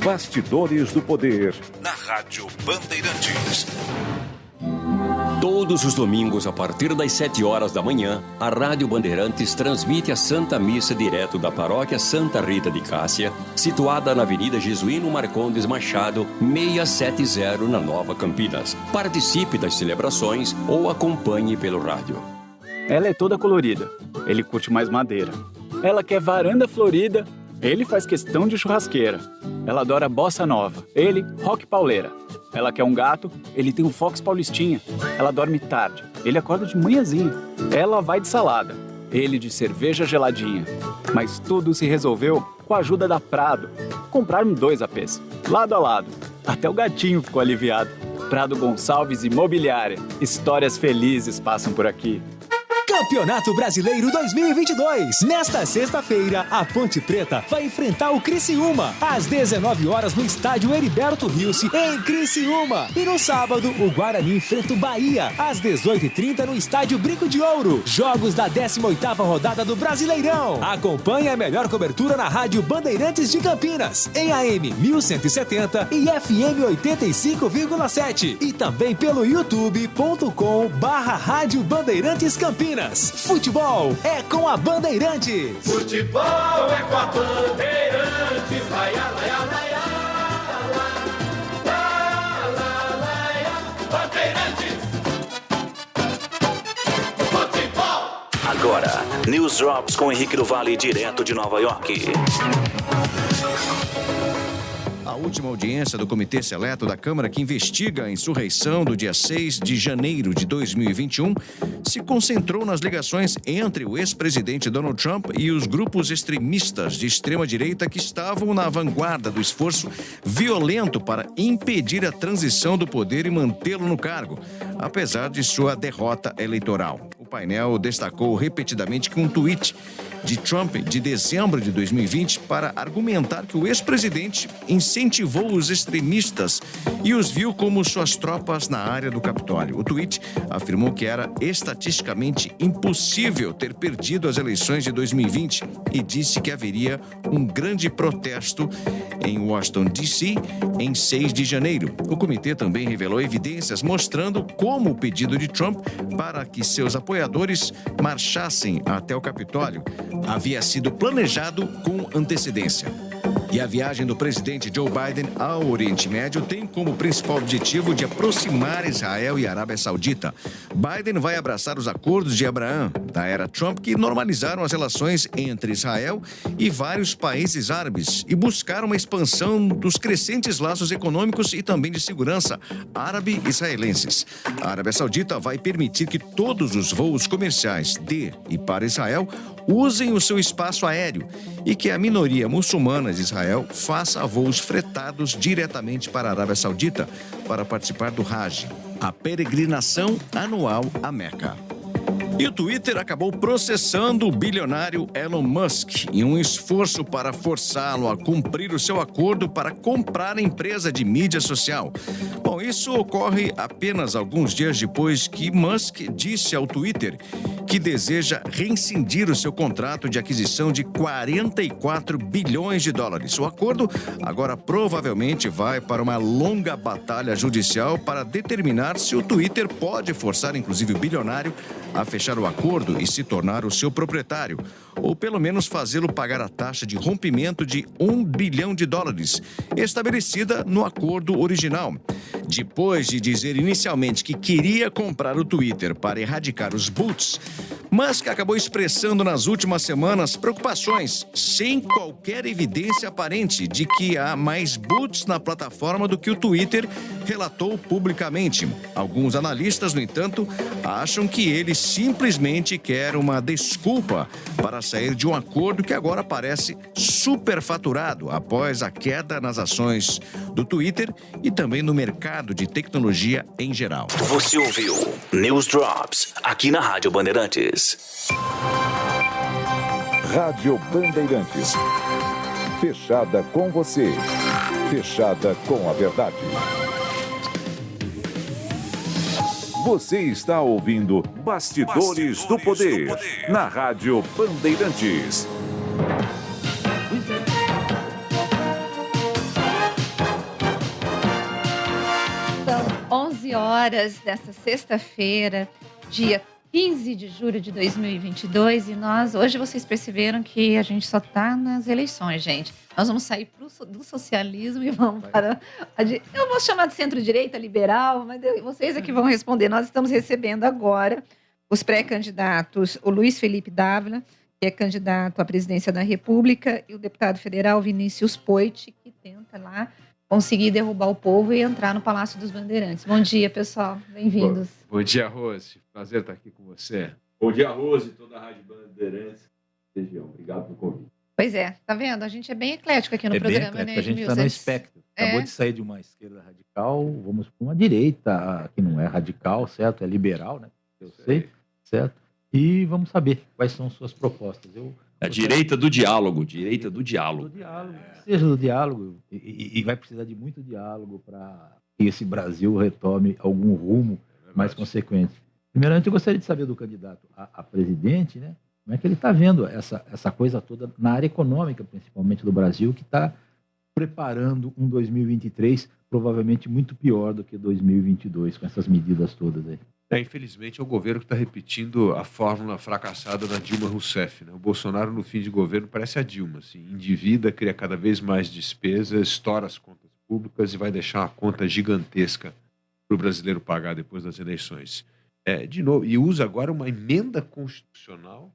S4: Bastidores do Poder.
S10: Na Rádio Bandeirantes.
S17: Todos os domingos, a partir das 7 horas da manhã, a Rádio Bandeirantes transmite a Santa Missa direto da Paróquia Santa Rita de Cássia, situada na Avenida Jesuíno Marcondes Machado, 670, na Nova Campinas. Participe das celebrações ou acompanhe pelo rádio.
S18: Ela é toda colorida, ele curte mais madeira. Ela quer varanda florida, ele faz questão de churrasqueira. Ela adora bossa nova, ele rock pauleira. Ela quer um gato, ele tem um Fox Paulistinha. Ela dorme tarde, ele acorda de manhãzinha. Ela vai de salada, ele de cerveja geladinha. Mas tudo se resolveu com a ajuda da Prado. Compraram 2 APs, lado a lado. Até o gatinho ficou aliviado. Prado Gonçalves Imobiliária. Histórias felizes passam por aqui.
S6: Campeonato Brasileiro 2022. Nesta sexta-feira, a Ponte Preta vai enfrentar o Criciúma às 19 horas no estádio Heriberto Rilse, em Criciúma. E no sábado, o Guarani enfrenta o Bahia às 18h30 no estádio Brinco de Ouro. Jogos da 18ª rodada do Brasileirão. Acompanhe a melhor cobertura na Rádio Bandeirantes de Campinas, em AM 1170 e FM 85,7. E também pelo youtube.com/Rádio Bandeirantes Campinas. Futebol é com a Bandeirantes.
S19: Futebol é com a Bandeirantes. Vai, vai, Bandeirantes. Futebol.
S5: Agora, News Drops com Henrique do Vale, direto de Nova York.
S20: A última audiência do Comitê Seleto da Câmara que investiga a insurreição do dia 6 de janeiro de 2021 se concentrou nas ligações entre o ex-presidente Donald Trump e os grupos extremistas de extrema-direita que estavam na vanguarda do esforço violento para impedir a transição do poder e mantê-lo no cargo, apesar de sua derrota eleitoral. O painel destacou repetidamente que um tweet de Trump de dezembro de 2020 para argumentar que o ex-presidente incentivou os extremistas e os viu como suas tropas na área do Capitólio. O tweet afirmou que era estatisticamente impossível ter perdido as eleições de 2020 e disse que haveria um grande protesto em Washington, D.C., em 6 de janeiro. O comitê também revelou evidências mostrando como o pedido de Trump para que seus apoiadores marchassem até o Capitólio havia sido planejado com antecedência. E a viagem do presidente Joe Biden ao Oriente Médio tem como principal objetivo de aproximar Israel e a Arábia Saudita. Biden vai abraçar os acordos de Abraão, da era Trump, que normalizaram as relações entre Israel e vários países árabes e buscar uma expansão dos crescentes laços econômicos e também de segurança árabe-israelenses. A Arábia Saudita vai permitir que todos os voos comerciais de e para Israel usem o seu espaço aéreo e que a minoria muçulmana de Israel faça voos fretados diretamente para a Arábia Saudita para participar do Hajj, a peregrinação anual a Meca. E o Twitter acabou processando o bilionário Elon Musk em um esforço para forçá-lo a cumprir o seu acordo para comprar a empresa de mídia social. Bom, isso ocorre apenas alguns dias depois que Musk disse ao Twitter que deseja rescindir o seu contrato de aquisição de 44 bilhões de dólares. O acordo agora provavelmente vai para uma longa batalha judicial para determinar se o Twitter pode forçar, inclusive, o bilionário a fechar o acordo e se tornar o seu proprietário, ou pelo menos fazê-lo pagar a taxa de rompimento de 1 bilhão de dólares, estabelecida no acordo original. Depois de dizer inicialmente que queria comprar o Twitter para erradicar os bots, Musk acabou expressando nas últimas semanas preocupações, sem qualquer evidência aparente de que há mais bots na plataforma do que o Twitter relatou publicamente. Alguns analistas, no entanto, acham que ele simplesmente quer uma desculpa para sair de um acordo que agora parece superfaturado após a queda nas ações do Twitter e também no mercado de tecnologia em geral.
S6: Você ouviu News Drops aqui na Rádio Bandeirantes.
S4: Rádio Bandeirantes. Fechada com você. Fechada com a verdade. Você está ouvindo Bastidores do Poder, na Rádio Bandeirantes.
S7: São 11 horas desta sexta-feira, dia 15 de julho de 2022, e hoje vocês perceberam que a gente só está nas eleições, gente. Nós vamos sair do socialismo e vamos para eu vou chamar de centro-direita, liberal, mas vocês é que vão responder. Nós estamos recebendo agora os pré-candidatos, o Luiz Felipe Dávila, que é candidato à presidência da República, e o deputado federal Vinícius Poit, que tenta lá conseguir derrubar o povo e entrar no Palácio dos Bandeirantes. Bom dia, pessoal. Bem-vindos.
S21: Bom dia, Rose. Prazer estar aqui com você.
S2: Bom dia, Rose, toda a Rádio Bandeirantes região. Obrigado pelo convite.
S7: Pois é, tá vendo? A gente é bem eclético aqui no programa,
S8: bem eclético,
S7: né?
S8: A gente está no espectro. Acabou de sair de uma esquerda radical, vamos para uma direita, que não é radical, certo? É liberal, né? Eu sei, certo? E vamos saber quais são suas propostas.
S22: A direita do diálogo, direita do diálogo.
S8: Seja do diálogo, e vai precisar de muito diálogo para que esse Brasil retome algum rumo mais consequente. Primeiramente, eu gostaria de saber do candidato a presidente, né? Como é que ele está vendo essa coisa toda na área econômica, principalmente do Brasil, que está preparando um 2023 provavelmente muito pior do que 2022, com essas medidas todas aí.
S21: Infelizmente, é o governo que está repetindo a fórmula fracassada da Dilma Rousseff, né? O Bolsonaro, no fim de governo, parece a Dilma. Assim, endivida, cria cada vez mais despesas, estoura as contas públicas e vai deixar uma conta gigantesca para o brasileiro pagar depois das eleições. De novo, e usa agora uma emenda constitucional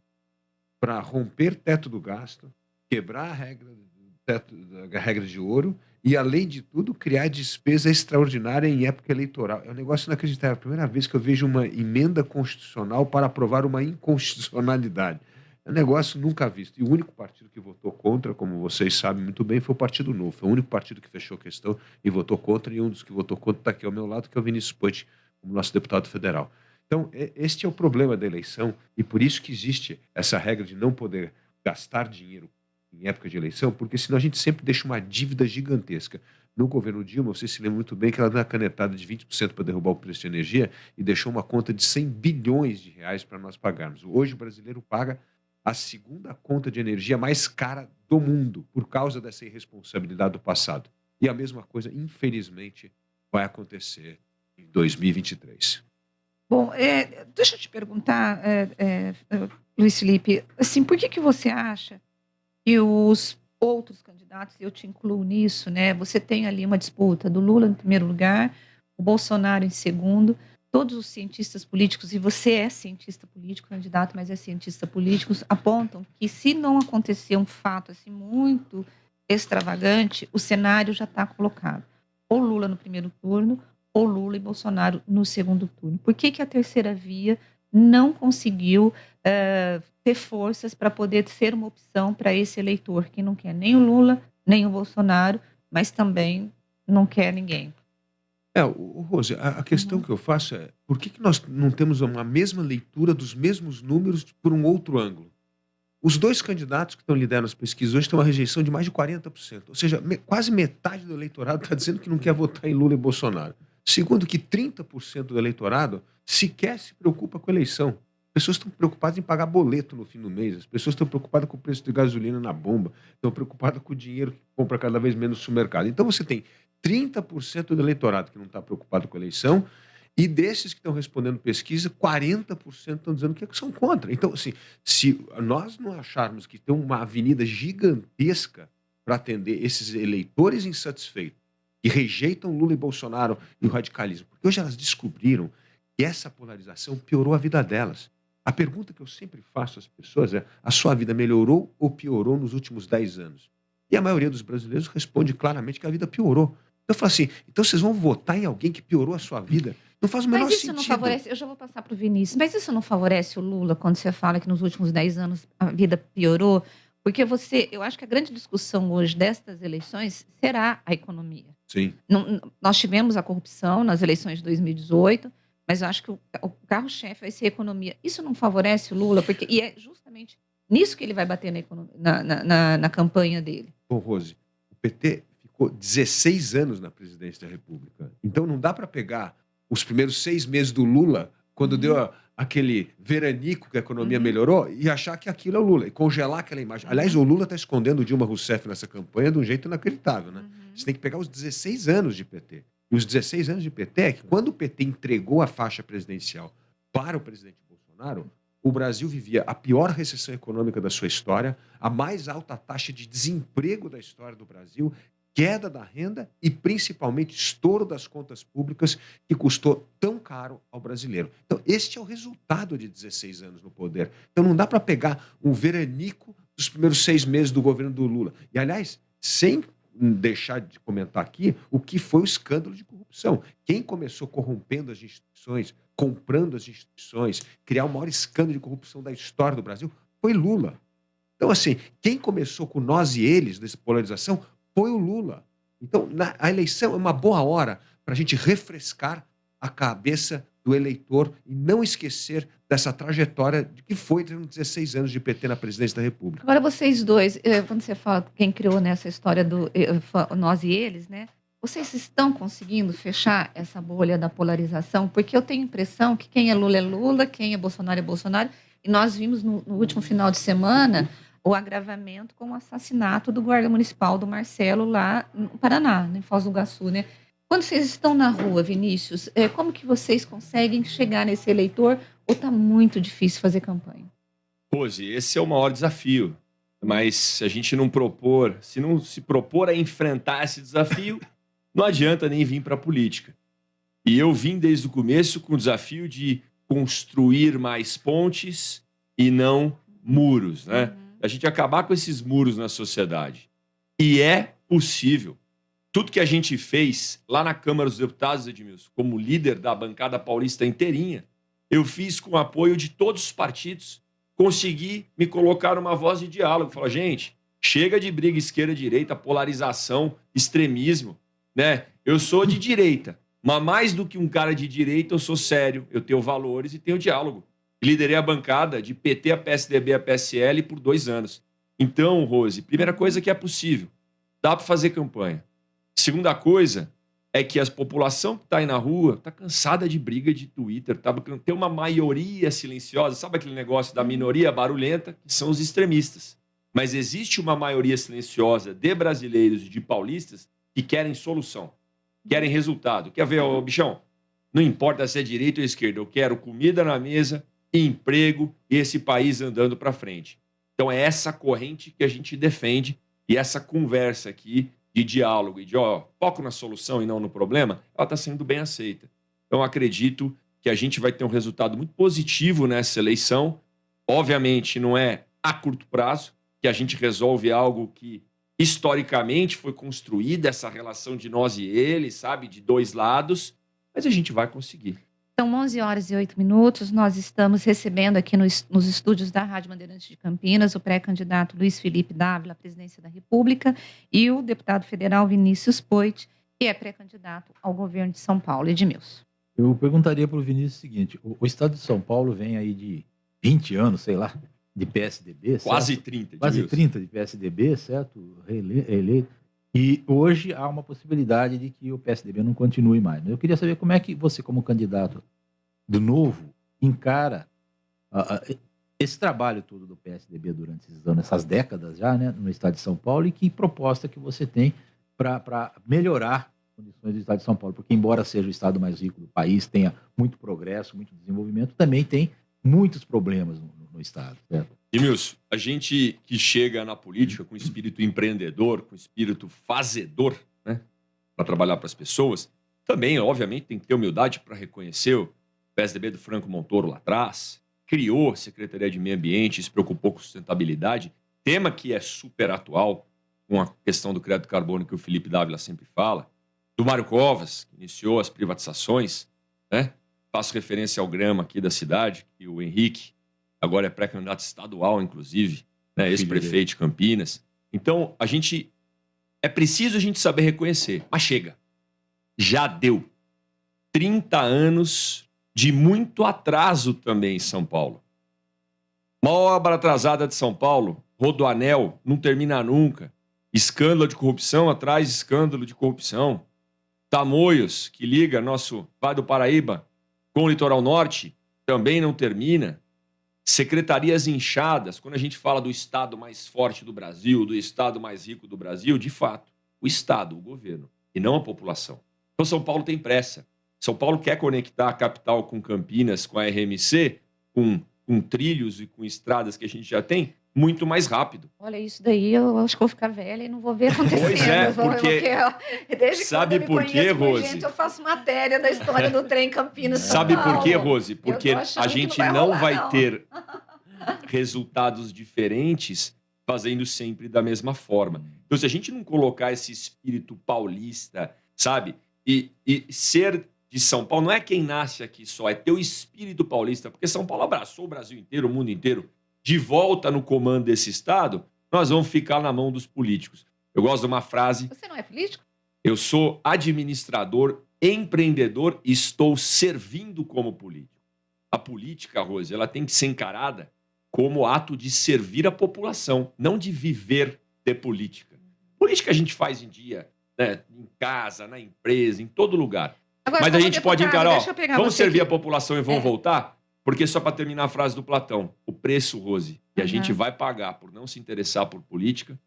S21: para romper teto do gasto, quebrar a regra de ouro e, além de tudo, criar despesa extraordinária em época eleitoral. É um negócio inacreditável. É a primeira vez que eu vejo uma emenda constitucional para aprovar uma inconstitucionalidade. É um negócio nunca visto. E o único partido que votou contra, como vocês sabem muito bem, foi o Partido Novo. Foi o único partido que fechou a questão e votou contra, e um dos que votou contra está aqui ao meu lado, que é o Vinícius Poit, como nosso deputado federal. Então, este é o problema da eleição, e por isso que existe essa regra de não poder gastar dinheiro em época de eleição, porque senão a gente sempre deixa uma dívida gigantesca. No governo Dilma, você se lembra muito bem que ela deu uma canetada de 20% para derrubar o preço de energia e deixou uma conta de 100 bilhões de reais para nós pagarmos. Hoje o brasileiro paga a segunda conta de energia mais cara do mundo por causa dessa irresponsabilidade do passado. E a mesma coisa, infelizmente, vai acontecer em 2023.
S7: Bom, deixa eu te perguntar, Luiz Felipe, assim, por que você acha que os outros candidatos, eu te incluo nisso, né? Você tem ali uma disputa do Lula em primeiro lugar, o Bolsonaro em segundo, todos os cientistas políticos, e você é cientista político, candidato, mas é cientista político, apontam que se não acontecer um fato assim muito extravagante, o cenário já está colocado. Ou Lula no primeiro turno, ou Lula e Bolsonaro no segundo turno. Por que a terceira via não conseguiu ter forças para poder ser uma opção para esse eleitor que não quer nem o Lula, nem o Bolsonaro, mas também não quer ninguém?
S21: Rose, a questão que eu faço é por que nós não temos uma mesma leitura dos mesmos números por um outro ângulo? Os dois candidatos que estão liderando as pesquisas hoje têm uma rejeição de mais de 40%. Ou seja, quase metade do eleitorado está dizendo que não quer votar em Lula e Bolsonaro. Segundo, que 30% do eleitorado sequer se preocupa com a eleição. pessoas estão preocupadas em pagar boleto no fim do mês, as pessoas estão preocupadas com o preço de gasolina na bomba, estão preocupadas com o dinheiro que compra cada vez menos no supermercado. Então você tem 30% do eleitorado que não está preocupado com a eleição, e desses que estão respondendo pesquisa, 40% estão dizendo que são contra. Então, assim, se nós não acharmos que tem uma avenida gigantesca para atender esses eleitores insatisfeitos, que rejeitam Lula e Bolsonaro e o radicalismo, porque hoje elas descobriram que essa polarização piorou a vida delas. A pergunta que eu sempre faço às pessoas é: a sua vida melhorou ou piorou nos últimos 10 anos? E a maioria dos brasileiros responde claramente que a vida piorou. Eu falo assim, então vocês vão votar em alguém que piorou a sua vida? Não faz o menor
S7: Mas isso
S21: sentido.
S7: não favorece, eu já vou passar para o Vinícius, mas isso não favorece o Lula quando você fala que nos últimos 10 anos a vida piorou? Porque eu acho que a grande discussão hoje destas eleições será a economia.
S21: Sim.
S7: Nós tivemos a corrupção nas eleições de 2018, mas eu acho que o carro-chefe vai ser a economia. Isso não favorece o Lula, e é justamente nisso que ele vai bater na campanha dele.
S21: Bom, Rose, o PT ficou 16 anos na presidência da República. Então não dá para pegar os primeiros 6 meses do Lula, quando deu aquele veranico que a economia melhorou, e achar que aquilo é o Lula, e congelar aquela imagem. Aliás, o Lula está escondendo o Dilma Rousseff nessa campanha de um jeito inacreditável, né? Você tem que pegar os 16 anos de PT. E os 16 anos de PT é que quando o PT entregou a faixa presidencial para o presidente Bolsonaro, o Brasil vivia a pior recessão econômica da sua história, a mais alta taxa de desemprego da história do Brasil, queda da renda e, principalmente, estouro das contas públicas que custou tão caro ao brasileiro. Então, este é o resultado de 16 anos no poder. Então, não dá para pegar um veranico dos primeiros 6 meses do governo do Lula. E, aliás, sem deixar de comentar aqui o que foi o escândalo de corrupção. Quem começou corrompendo as instituições, comprando as instituições, criar o maior escândalo de corrupção da história do Brasil foi Lula. Então, assim, quem começou com nós e eles, dessa polarização, foi o Lula. Então, a eleição é uma boa hora para a gente refrescar a cabeça do eleitor e não esquecer dessa trajetória de que foi 16 anos de PT na presidência da República.
S7: Agora, vocês dois, quando você fala quem criou nessa história do nós e eles, né? Vocês estão conseguindo fechar essa bolha da polarização? Porque eu tenho a impressão que quem é Lula, quem é Bolsonaro, e nós vimos no último final de semana o agravamento com o assassinato do guarda municipal do Marcelo lá no Paraná, em Foz do Iguaçu, né? Quando vocês estão na rua, Vinícius, como que vocês conseguem chegar nesse eleitor ou está muito difícil fazer campanha?
S22: Rose, esse é o maior desafio, mas se a gente não propor, se não se propor a enfrentar esse desafio, não adianta nem vir para a política. E eu vim desde o começo com o desafio de construir mais pontes e não muros, né? A gente acabar com esses muros na sociedade. E é possível. Tudo que a gente fez lá na Câmara dos Deputados, Edmilson, como líder da bancada paulista inteirinha, eu fiz com o apoio de todos os partidos, consegui me colocar numa voz de diálogo. Falar, gente, chega de briga esquerda-direita, polarização, extremismo, né? Eu sou de direita, mas mais do que um cara de direita, eu sou sério, eu tenho valores e tenho diálogo. Liderei a bancada de PT, a PSDB, a PSL por 2 anos. Então, Rose, primeira coisa que é possível, dá para fazer campanha. Segunda coisa é que a população que está aí na rua está cansada de briga de Twitter, tem uma maioria silenciosa, sabe aquele negócio da minoria barulhenta, que são os extremistas. Mas existe uma maioria silenciosa de brasileiros e de paulistas que querem solução, querem resultado. Quer ver, ô, bichão? Não importa se é direita ou esquerda, eu quero comida na mesa, emprego e esse país andando para frente. Então é essa corrente que a gente defende e essa conversa aqui de diálogo e de foco na solução e não no problema, ela está sendo bem aceita. Então acredito que a gente vai ter um resultado muito positivo nessa eleição. Obviamente não é a curto prazo que a gente resolve algo que historicamente foi construída, essa relação de nós e eles, sabe, de 2 lados, mas a gente vai conseguir.
S7: São 11h08, nós estamos recebendo aqui nos estúdios da Rádio Bandeirantes de Campinas o pré-candidato Luiz Felipe Dávila à presidência da República e o deputado federal Vinícius Poit, que é pré-candidato ao governo de São Paulo. Edmilson.
S8: Eu perguntaria para o Vinícius o seguinte, o estado de São Paulo vem aí de 20 anos, sei lá, de PSDB, certo?
S22: Quase 30.
S8: Quase 30 de PSDB, certo? Reeleito. E hoje há uma possibilidade de que o PSDB não continue mais. Eu queria saber como é que você, como candidato do Novo, encara Esse trabalho todo do PSDB durante esses anos, essas décadas já, né, no estado de São Paulo, e que proposta que você tem para melhorar as condições do estado de São Paulo? Porque, embora seja o estado mais rico do país, tenha muito progresso, muito desenvolvimento, também tem muitos problemas no estado, certo?
S22: Edmilson, a gente que chega na política com espírito empreendedor, com espírito fazedor, né, para trabalhar para as pessoas, também, obviamente, tem que ter humildade para reconhecer o PSDB do Franco Montoro lá atrás, criou a Secretaria de Meio Ambiente, se preocupou com sustentabilidade, tema que é super atual, com a questão do crédito carbono que o Felipe Dávila sempre fala, do Mário Covas, que iniciou as privatizações, né? Faço referência ao Grama aqui da cidade, que o Henrique agora é pré-candidato estadual, inclusive, né? Ex-prefeito de Campinas. Então, é preciso a gente saber reconhecer, mas chega. Já deu 30 anos de muito atraso também em São Paulo. Maior obra atrasada de São Paulo, Rodoanel, não termina nunca. Escândalo de corrupção atrás de escândalo de corrupção. Tamoios, que liga nosso Vale do Paraíba com o Litoral Norte, também não termina. Secretarias inchadas, quando a gente fala do estado mais forte do Brasil, do estado mais rico do Brasil, de fato, o estado, o governo, e não a população. Então São Paulo tem pressa. São Paulo quer conectar a capital com Campinas, com a RMC, com trilhos e com estradas que a gente já tem, muito mais rápido.
S7: Olha, isso daí eu acho que vou ficar velha e não vou ver acontecendo.
S22: Pois é, porque
S7: desde
S22: sabe por quê, Rose?
S7: Gente, eu faço matéria da história do trem Campinas.
S22: Sabe por quê, Rose? Porque a gente não vai ter resultados diferentes fazendo sempre da mesma forma. Então, se a gente não colocar esse espírito paulista, sabe? E ser de São Paulo, não é quem nasce aqui só, é ter o espírito paulista, porque São Paulo abraçou o Brasil inteiro, o mundo inteiro. De volta no comando desse estado, nós vamos ficar na mão dos políticos. Eu gosto de uma frase...
S7: Você não é político?
S22: Eu sou administrador, empreendedor e estou servindo como político. A política, Rose, ela tem que ser encarada como ato de servir a população, não de viver de política. Política a gente faz em dia, né, em casa, na empresa, em todo lugar.
S7: Agora,
S22: mas a gente pode encarar, vamos servir
S7: aqui
S22: a população e vamos voltar? Porque só para terminar a frase do Platão, o preço, Rose, que a gente vai pagar por não se interessar por política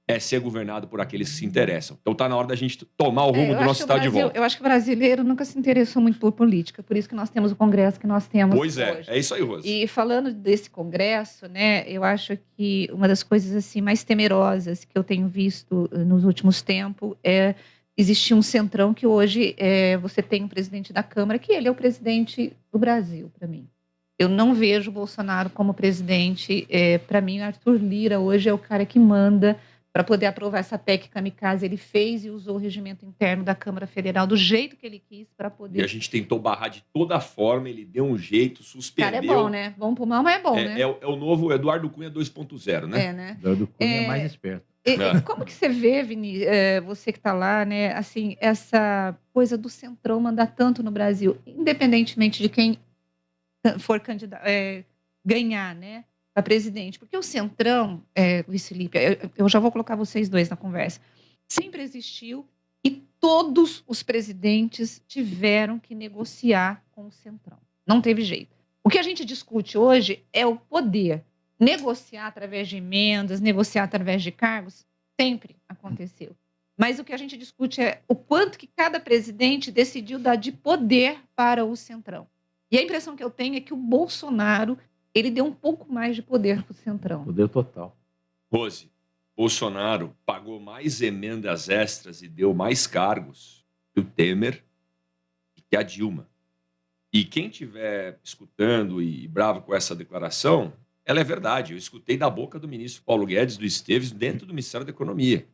S22: é ser governado por aqueles que se interessam. Então tá na hora da gente tomar o rumo do nosso estado de volta.
S7: Eu acho que o brasileiro nunca se interessou muito por política, por isso que nós temos o Congresso que nós temos
S22: hoje. É isso aí, Rose.
S7: E falando desse Congresso, né, eu acho que uma das coisas assim mais temerosas que eu tenho visto nos últimos tempos é existir um centrão que hoje você tem um presidente da Câmara, que ele é o presidente do Brasil, para mim. Eu não vejo o Bolsonaro como presidente. Para mim, o Arthur Lira hoje é o cara que manda para poder aprovar essa PEC kamikaze. Ele fez e usou o regimento interno da Câmara Federal do jeito que ele quis para poder...
S22: E a gente tentou barrar de toda forma, ele deu um jeito, suspendeu.
S7: Cara, é bom, né? Bom pro mal, mas é bom, né?
S22: É o novo Eduardo Cunha 2.0, né?
S7: né?
S8: Eduardo Cunha é mais esperto.
S7: Como que você vê, Vinícius, você que está lá, né? Assim, essa coisa do centrão mandar tanto no Brasil, independentemente de quem for candidato, ganhar, né, para presidente, porque o centrão, Luiz Felipe, eu já vou colocar vocês dois na conversa, sempre existiu e todos os presidentes tiveram que negociar com o centrão. Não teve jeito. O que a gente discute hoje é o poder. Negociar através de emendas, negociar através de cargos, sempre aconteceu. Mas o que a gente discute é o quanto que cada presidente decidiu dar de poder para o centrão. E a impressão que eu tenho é que o Bolsonaro, ele deu um pouco mais de poder para o centrão.
S8: Poder total.
S22: Rose, Bolsonaro pagou mais emendas extras e deu mais cargos que o Temer e que a Dilma. E quem estiver escutando e bravo com essa declaração, ela é verdade. Eu escutei da boca do ministro Paulo Guedes, do Esteves, dentro do Ministério da Economia.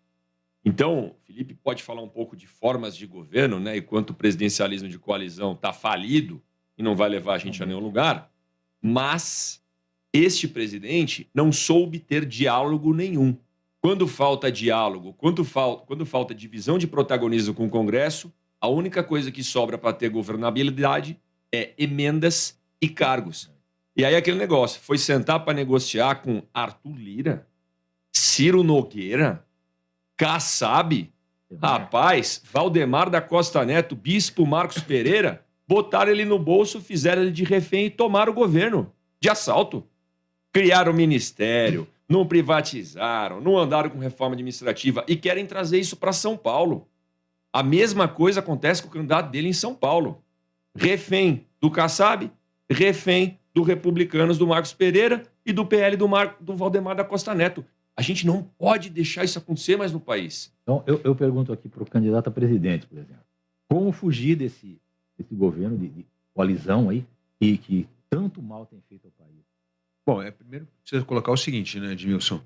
S22: Então, Felipe pode falar um pouco de formas de governo, né? E quanto o presidencialismo de coalizão está falido e não vai levar a gente a nenhum lugar, mas este presidente não soube ter diálogo nenhum. Quando falta diálogo, quando falta divisão de protagonismo com o Congresso, a única coisa que sobra para ter governabilidade é emendas e cargos. E aí aquele negócio, foi sentar para negociar com Arthur Lira, Ciro Nogueira, Kassab, rapaz, Valdemar da Costa Neto, Bispo Marcos Pereira, botaram ele no bolso, fizeram ele de refém e tomaram o governo. de assalto. Criaram o ministério, não privatizaram, não andaram com reforma administrativa e querem trazer isso para São Paulo. A mesma coisa acontece com o candidato dele em São Paulo. Refém do Kassab, refém do Republicanos do Marcos Pereira e do PL do Valdemar da Costa Neto. A gente não pode deixar isso acontecer mais no país.
S8: Então, eu pergunto aqui para o candidato a presidente, por exemplo. Como fugir desse governo de coalizão aí que tanto mal tem feito ao país?
S21: Bom, primeiro precisa colocar o seguinte, né, Edmilson?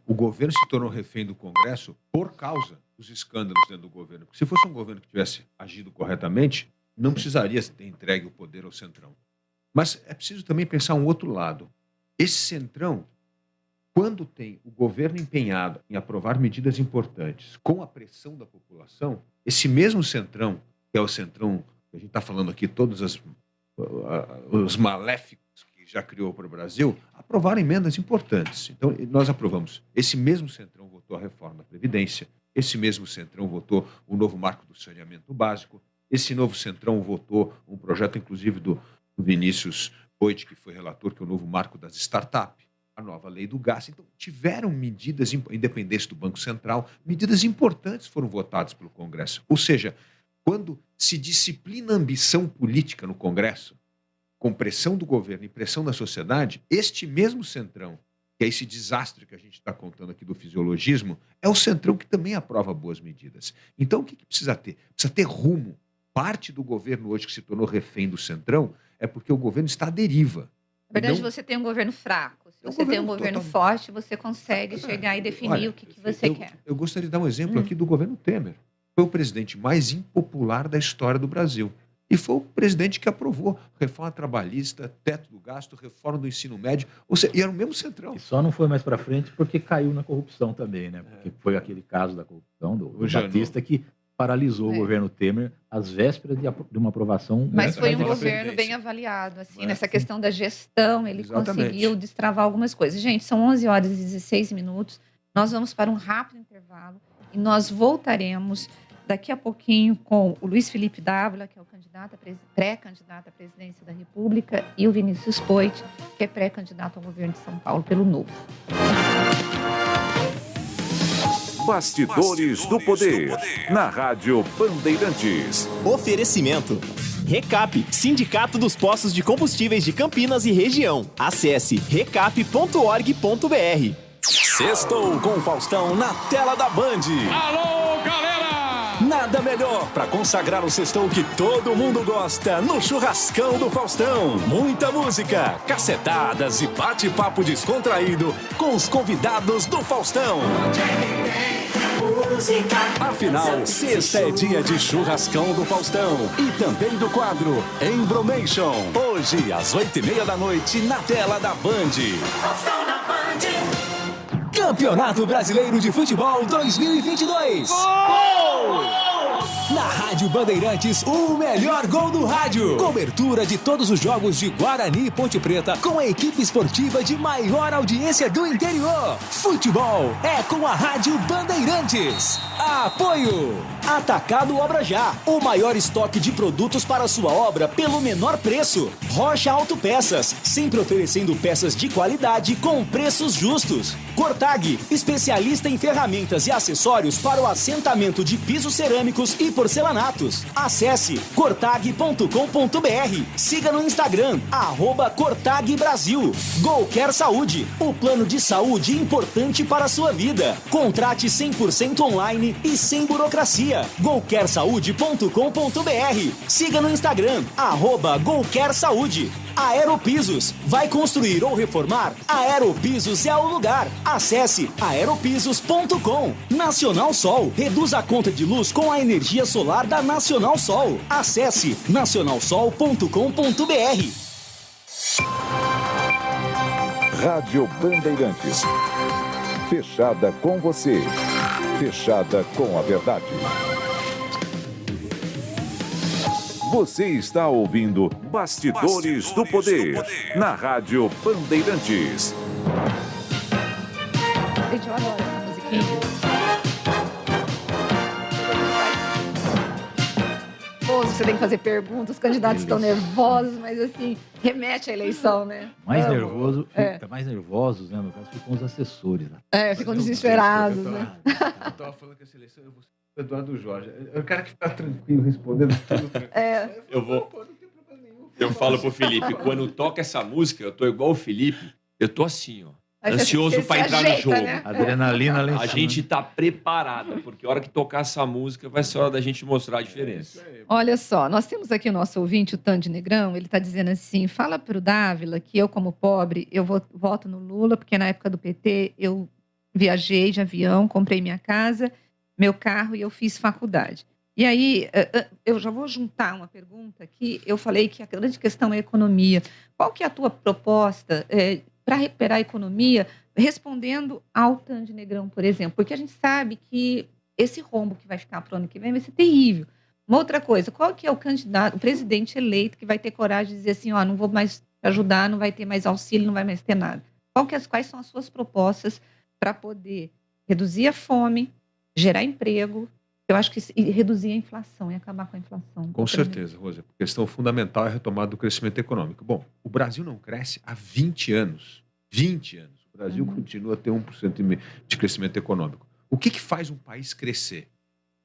S21: O governo se tornou refém do Congresso por causa dos escândalos dentro do governo. Porque se fosse um governo que tivesse agido corretamente, não precisaria ter entregue o poder ao Centrão. Mas é preciso também pensar um outro lado. Esse Centrão, quando tem o governo empenhado em aprovar medidas importantes com a pressão da população, esse mesmo Centrão, que é o Centrão que a gente está falando aqui, todos os maléficos que já criou para o Brasil, aprovaram emendas importantes. Então, nós aprovamos. Esse mesmo Centrão votou a reforma da Previdência, esse mesmo Centrão votou o novo marco do saneamento básico, esse novo Centrão votou um projeto, inclusive, do Vinícius Boit, que foi relator, que é o novo marco das startups, a nova lei do gás. Então, tiveram medidas, independência do Banco Central, medidas importantes foram votadas pelo Congresso. Ou seja, quando se disciplina a ambição política no Congresso, com pressão do governo e pressão da sociedade, este mesmo Centrão, que é esse desastre que a gente está contando aqui do fisiologismo, é o Centrão que também aprova boas medidas. Então, o que precisa ter? Precisa ter rumo. Parte do governo hoje que se tornou refém do Centrão é porque o governo está à deriva.
S7: Na verdade, você tem um governo fraco. Se você tem um governo forte, você consegue chegar e definir o que você quer.
S21: Eu gostaria de dar um exemplo aqui do governo Temer. Foi o presidente mais impopular da história do Brasil. E foi o presidente que aprovou reforma trabalhista, teto do gasto, reforma do ensino médio. Ou seja, e era o mesmo Centrão.
S8: E só não foi mais para frente porque caiu na corrupção também, né? Porque foi aquele caso da corrupção do Batista que paralisou o governo Temer às vésperas de uma aprovação.
S7: Mas foi um governo bem avaliado, assim, nessa questão da gestão, ele conseguiu destravar algumas coisas. Gente, são 11 horas e 16 minutos, nós vamos para um rápido intervalo e nós voltaremos daqui a pouquinho com o Luiz Felipe Dávila, que é o pré-candidato à presidência da República, e o Vinícius Boit, que é pré-candidato ao governo de São Paulo pelo Novo.
S4: Bastidores do Poder, na Rádio Bandeirantes.
S1: Oferecimento. Recap, Sindicato dos Postos de Combustíveis de Campinas e região. Acesse recap.org.br.
S14: Sextou com o Faustão na tela da Band.
S19: Alô, galera!
S14: Nada melhor para consagrar o sextou que todo mundo gosta no churrascão do Faustão. Muita música, cacetadas e bate-papo descontraído com os convidados do Faustão. Afinal, sexta é dia de churrascão do Faustão e também do quadro Embromation. Hoje, às 20h30 da noite, na tela da Band.
S6: Faustão na Band. Campeonato Brasileiro de Futebol 2022. Na Rádio Bandeirantes, o melhor gol do rádio. Cobertura de todos os jogos de Guarani e Ponte Preta com a equipe esportiva de maior audiência do interior. Futebol é com a Rádio Bandeirantes. Apoio. Atacado Obra Já. O maior estoque de produtos para a sua obra pelo menor preço. Rocha Autopeças. Sempre oferecendo peças de qualidade com preços justos. Cortag. Especialista em ferramentas e acessórios para o assentamento de pisos cerâmicos e porcelanatos. Acesse cortag.com.br. Siga no Instagram, @Cortag Brasil. Golquer Saúde. O plano de saúde importante para a sua vida. Contrate 100% online e sem burocracia. golquersaude.com.br. Siga no Instagram, @Golquer Saúde. Aeropisos. Vai construir ou reformar? Aeropisos é o lugar. Acesse aeropisos.com. Nacional Sol. Reduz a conta de luz com a energia solar da Nacional Sol. Acesse nacionalsol.com.br.
S4: Rádio Bandeirantes. Fechada com você. Fechada com a verdade. Você está ouvindo Bastidores do Poder, na Rádio Bandeirantes.
S7: Gente, eu adoro essa musiquinha. nervoso, você tem que fazer perguntas, os candidatos estão nervosos, mas assim, remete à eleição, né?
S8: Mais nervosos, né? No caso, ficam os assessores. Né?
S7: Ficam desesperados, né?
S21: Eu estava falando que essa eleição eu vou ser o Eduardo Jorge. Eu quero que ficar tranquilo, respondendo tudo tranquilo.
S22: Eu falo pro Felipe, quando toca essa música, eu tô igual o Felipe, eu tô assim, ó. Ansioso para entrar no jogo.
S8: Né? Adrenalina lá em cima.
S22: A gente tá preparada, porque a hora que tocar essa música vai ser a hora da gente mostrar a diferença.
S7: Olha só, nós temos aqui o nosso ouvinte, o Tandy Negrão, ele tá dizendo assim, fala pro Dávila que eu, como pobre, eu voto no Lula, porque na época do PT eu viajei de avião, comprei minha casa, meu carro e eu fiz faculdade. E aí, eu já vou juntar uma pergunta que eu falei que a grande questão é a economia. Qual que é a tua proposta para recuperar a economia, respondendo ao Tandy Negrão, por exemplo? Porque a gente sabe que esse rombo que vai ficar para o ano que vem vai ser terrível. Uma outra coisa, qual que é o candidato, o presidente eleito que vai ter coragem de dizer assim, não vou mais te ajudar, não vai ter mais auxílio, não vai mais ter nada? Quais são as suas propostas para poder reduzir a fome, gerar emprego, eu acho que reduzir a inflação e acabar com a inflação.
S21: Com certeza, Rosa. A questão fundamental é a retomada do crescimento econômico. Bom, o Brasil não cresce há 20 anos. 20 anos. O Brasil continua a ter 1% de crescimento econômico. O que faz um país crescer?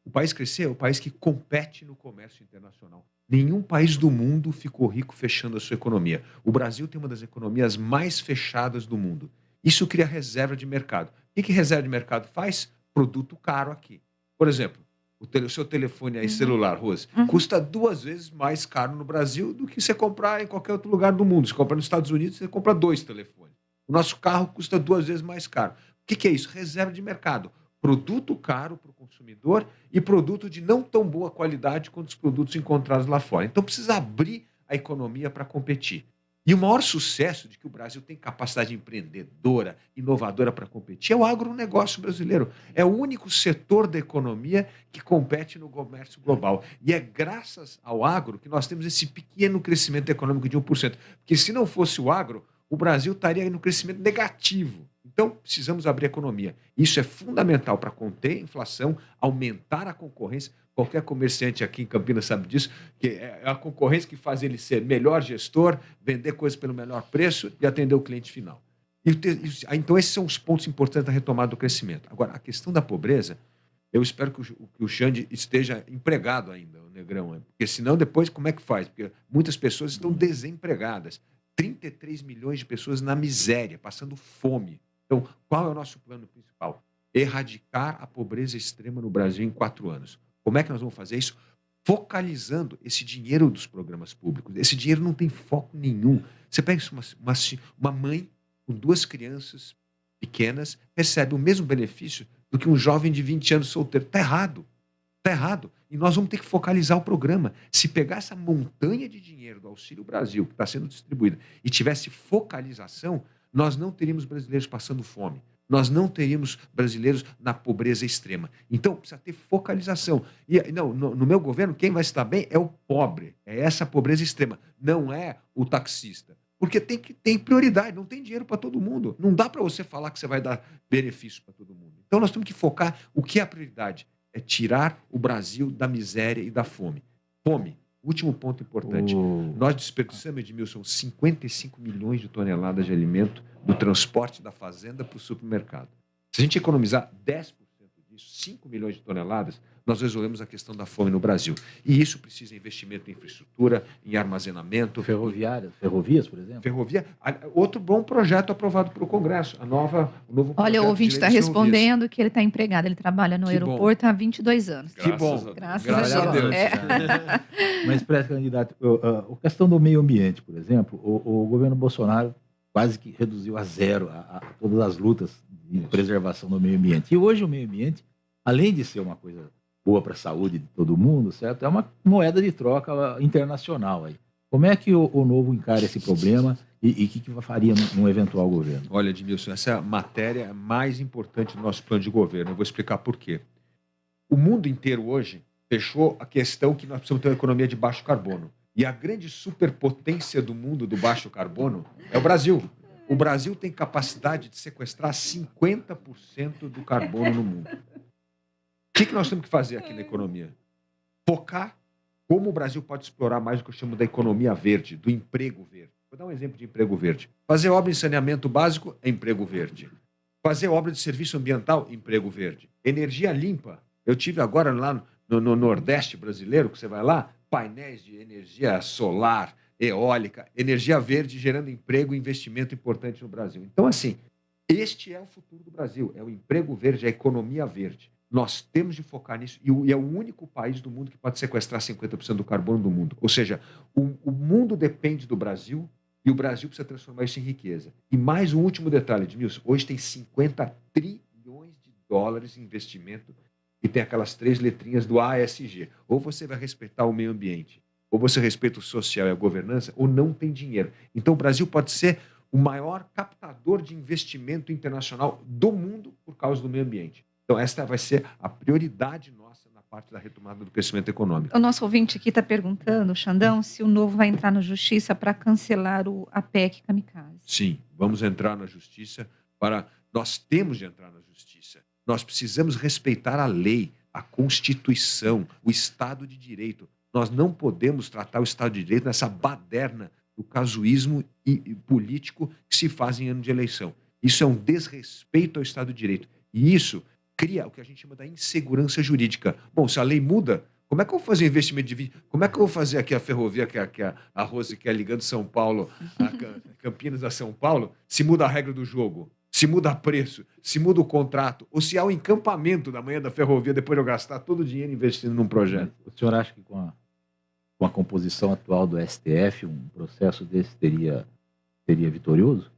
S21: O país crescer é o país que compete no comércio internacional. Nenhum país do mundo ficou rico fechando a sua economia. O Brasil tem uma das economias mais fechadas do mundo. Isso cria reserva de mercado. O que reserva de mercado faz? Produto caro aqui. Por exemplo, o seu telefone aí celular, Rose, custa 2 vezes mais caro no Brasil do que você comprar em qualquer outro lugar do mundo. Você compra nos Estados Unidos, você compra 2 telefones. O nosso carro custa 2 vezes mais caro. O que é isso? Reserva de mercado. Produto caro para o consumidor e produto de não tão boa qualidade quanto os produtos encontrados lá fora. Então precisa abrir a economia para competir. E o maior sucesso de que o Brasil tem capacidade empreendedora, inovadora para competir é o agronegócio brasileiro. É o único setor da economia que compete no comércio global. E é graças ao agro que nós temos esse pequeno crescimento econômico de 1%. Porque se não fosse o agro, o Brasil estaria no crescimento negativo. Então, precisamos abrir a economia. Isso é fundamental para conter a inflação, aumentar a concorrência. Qualquer comerciante aqui em Campinas sabe disso, que é a concorrência que faz ele ser melhor gestor, vender coisas pelo melhor preço e atender o cliente final. Então, esses são os pontos importantes da retomada do crescimento. Agora, a questão da pobreza, eu espero que o Xande esteja empregado ainda, o Negrão. Porque senão depois como é que faz? Porque muitas pessoas estão desempregadas. 33 milhões de pessoas na miséria, passando fome. Então, qual é o nosso plano principal? Erradicar a pobreza extrema no Brasil em 4 anos. Como é que nós vamos fazer isso? Focalizando esse dinheiro dos programas públicos. Esse dinheiro não tem foco nenhum. Você pega uma mãe com 2 crianças pequenas, recebe o mesmo benefício do que um jovem de 20 anos solteiro. Está errado. Está errado. E nós vamos ter que focalizar o programa. Se pegar essa montanha de dinheiro do Auxílio Brasil, que está sendo distribuída, e tivesse focalização, nós não teríamos brasileiros passando fome. Nós não teríamos brasileiros na pobreza extrema. Então, precisa ter focalização. E no meu governo, quem vai estar bem é o pobre. É essa pobreza extrema. Não é o taxista. Porque tem prioridade, não tem dinheiro para todo mundo. Não dá para você falar que você vai dar benefício para todo mundo. Então, nós temos que focar o que é a prioridade. É tirar o Brasil da miséria e da fome. Fome. Último ponto importante. Nós desperdiçamos, Edmilson, 55 milhões de toneladas de alimento do transporte da fazenda para o supermercado. Se a gente economizar 10% disso, 5 milhões de toneladas, nós resolvemos a questão da fome no Brasil. E isso precisa de investimento em infraestrutura, em armazenamento.
S8: Ferrovias, por exemplo?
S21: Ferrovia. Outro bom projeto aprovado pelo Congresso. O novo
S7: Olha, o ouvinte está respondendo que ele está empregado. Ele trabalha no aeroporto
S21: bom.
S7: há 22 anos.
S21: Que bom.
S7: Graças a Deus.
S8: Mas, pré-candidato, a questão do meio ambiente, por exemplo, o governo Bolsonaro quase que reduziu a zero a todas as lutas de preservação do meio ambiente. E hoje o meio ambiente, além de ser uma coisa boa para a saúde de todo mundo, certo? É uma moeda de troca internacional aí. Como é que o Novo encara esse problema e o que faria num eventual governo?
S21: Olha, Edmilson, essa é a matéria mais importante do nosso plano de governo. Eu vou explicar por quê. O mundo inteiro hoje fechou a questão que nós precisamos ter uma economia de baixo carbono. E a grande superpotência do mundo do baixo carbono é o Brasil. O Brasil tem capacidade de sequestrar 50% do carbono no mundo. O que nós temos que fazer aqui na economia? Focar como o Brasil pode explorar mais o que eu chamo da economia verde, do emprego verde. Vou dar um exemplo de emprego verde. Fazer obra em saneamento básico é emprego verde. Fazer obra de serviço ambiental, emprego verde. Energia limpa. Eu tive agora lá no Nordeste brasileiro, que você vai lá, painéis de energia solar, eólica, energia verde gerando emprego e investimento importante no Brasil. Então, assim, este é o futuro do Brasil, é o emprego verde, é a economia verde. Nós temos de focar nisso e é o único país do mundo que pode sequestrar 50% do carbono do mundo. Ou seja, o mundo depende do Brasil e o Brasil precisa transformar isso em riqueza. E mais um último detalhe, Edmilson, hoje tem 50 trilhões de dólares em investimento e tem aquelas 3 letrinhas do ASG. Ou você vai respeitar o meio ambiente, ou você respeita o social e a governança, ou não tem dinheiro. Então o Brasil pode ser o maior captador de investimento internacional do mundo por causa do meio ambiente. Então esta vai ser a prioridade nossa na parte da retomada do crescimento econômico.
S7: O nosso ouvinte aqui está perguntando, Xandão, se o Novo vai entrar na justiça para cancelar a PEC Kamikaze.
S21: Sim, vamos entrar na justiça Nós temos de entrar na justiça. Nós precisamos respeitar a lei, a Constituição, o Estado de Direito. Nós não podemos tratar o Estado de Direito nessa baderna do casuísmo e político que se faz em ano de eleição. Isso é um desrespeito ao Estado de Direito. E isso cria o que a gente chama da insegurança jurídica. Bom, se a lei muda, como é que eu vou fazer investimento de... Como é que eu vou fazer aqui a ferrovia que a Rose quer ligando São Paulo, Campinas a São Paulo, se muda a regra do jogo? Se muda preço, se muda o contrato, ou se há o encampamento da manhã da ferrovia depois de eu gastar todo o dinheiro investindo num projeto.
S8: O senhor acha que com a composição atual do STF, um processo desse seria vitorioso?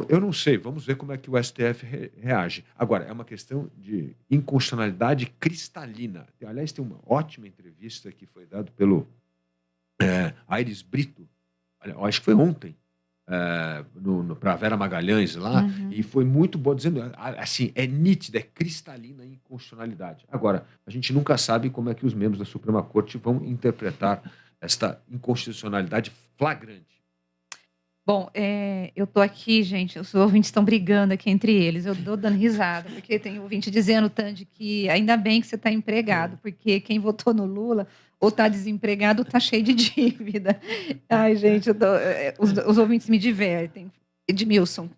S21: Eu não sei, vamos ver como é que o STF reage. Agora, é uma questão de inconstitucionalidade cristalina. Aliás, tem uma ótima entrevista que foi dada pelo Aires Brito, acho que foi ontem, para a Vera Magalhães lá, e foi muito bom, dizendo assim, é nítida, é cristalina a inconstitucionalidade. Agora, a gente nunca sabe como é que os membros da Suprema Corte vão interpretar esta inconstitucionalidade flagrante.
S7: Bom, eu tô aqui, gente, os ouvintes estão brigando aqui entre eles, eu tô dando risada, porque tem ouvinte dizendo, Tandy, que ainda bem que você está empregado, porque quem votou no Lula ou está desempregado ou está cheio de dívida. Ai, gente, os ouvintes me divertem. Edmilson,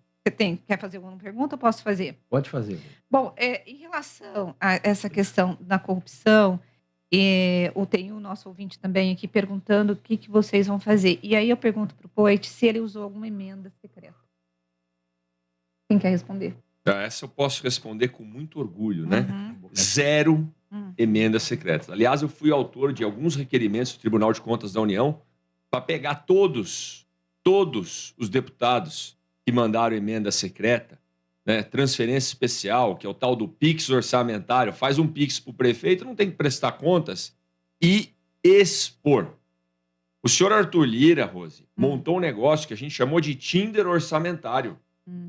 S7: quer fazer alguma pergunta ou posso fazer?
S8: Pode fazer.
S7: Bom, em relação a essa questão da corrupção, tem o nosso ouvinte também aqui perguntando o que vocês vão fazer. E aí eu pergunto para o Poit se ele usou alguma emenda secreta. Quem quer responder?
S22: Essa eu posso responder com muito orgulho, né? 0 emendas secretas. Aliás, eu fui autor de alguns requerimentos do Tribunal de Contas da União para pegar todos os deputados que mandaram emenda secreta, né, transferência especial, que é o tal do PIX orçamentário, faz um PIX para o prefeito, não tem que prestar contas, e expor. O senhor Arthur Lira, Rose, montou um negócio que a gente chamou de Tinder orçamentário.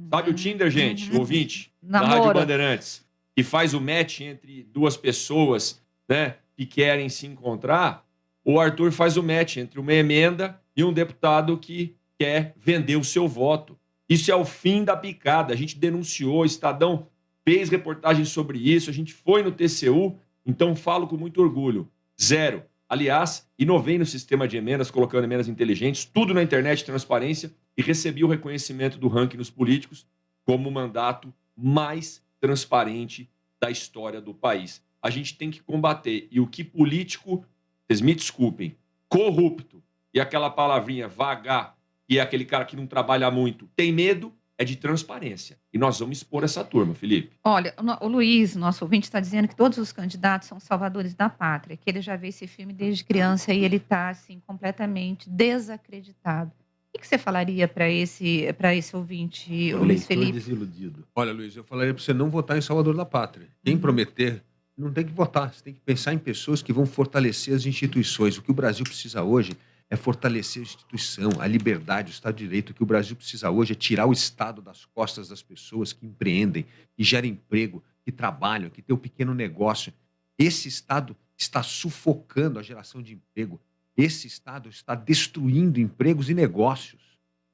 S22: Sabe o Tinder, gente? Ouvinte da Rádio Bandeirantes, que faz o match entre duas pessoas, né, que querem se encontrar. O Arthur faz o match entre uma emenda e um deputado que quer vender o seu voto. Isso é o fim da picada. A gente denunciou, o Estadão fez reportagem sobre isso, a gente foi no TCU, então falo com muito orgulho. 0. Aliás, inovei no sistema de emendas, colocando emendas inteligentes, tudo na internet, transparência, e recebi o reconhecimento do ranking dos políticos como o mandato mais transparente da história do país. A gente tem que combater. E o que político, vocês me desculpem, corrupto, e aquela palavrinha vagar, e é aquele cara que não trabalha muito, tem medo, é de transparência. E nós vamos expor essa turma, Felipe.
S7: Olha, o Luiz, nosso ouvinte, está dizendo que todos os candidatos são salvadores da pátria, que ele já vê esse filme desde criança e ele está, assim, completamente desacreditado. O que você falaria para esse ouvinte, o Luiz Felipe?
S8: Desiludido.
S21: Olha, Luiz, eu falaria para você não votar em Salvador da Pátria. Quem prometer, não tem que votar. Você tem que pensar em pessoas que vão fortalecer as instituições. O que o Brasil precisa hoje é fortalecer a instituição, a liberdade, o Estado de Direito. O que o Brasil precisa hoje é tirar o Estado das costas das pessoas que empreendem, que geram emprego, que trabalham, que têm o pequeno negócio. Esse Estado está sufocando a geração de emprego. Esse Estado está destruindo empregos e negócios.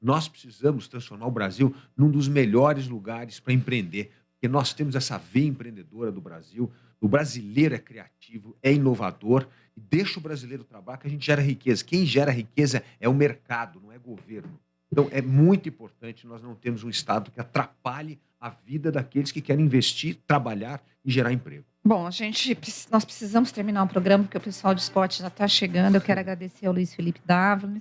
S21: Nós precisamos transformar o Brasil num dos melhores lugares para empreender, porque nós temos essa veia empreendedora do Brasil. O brasileiro é criativo, é inovador, Deixa o brasileiro trabalhar, que a gente gera riqueza. Quem gera riqueza é o mercado, não é governo. Então, é muito importante nós não termos um Estado que atrapalhe a vida daqueles que querem investir, trabalhar e gerar emprego.
S7: Bom, nós precisamos terminar o programa, porque o pessoal de esporte já está chegando. Eu quero agradecer ao Luiz Felipe Dávila,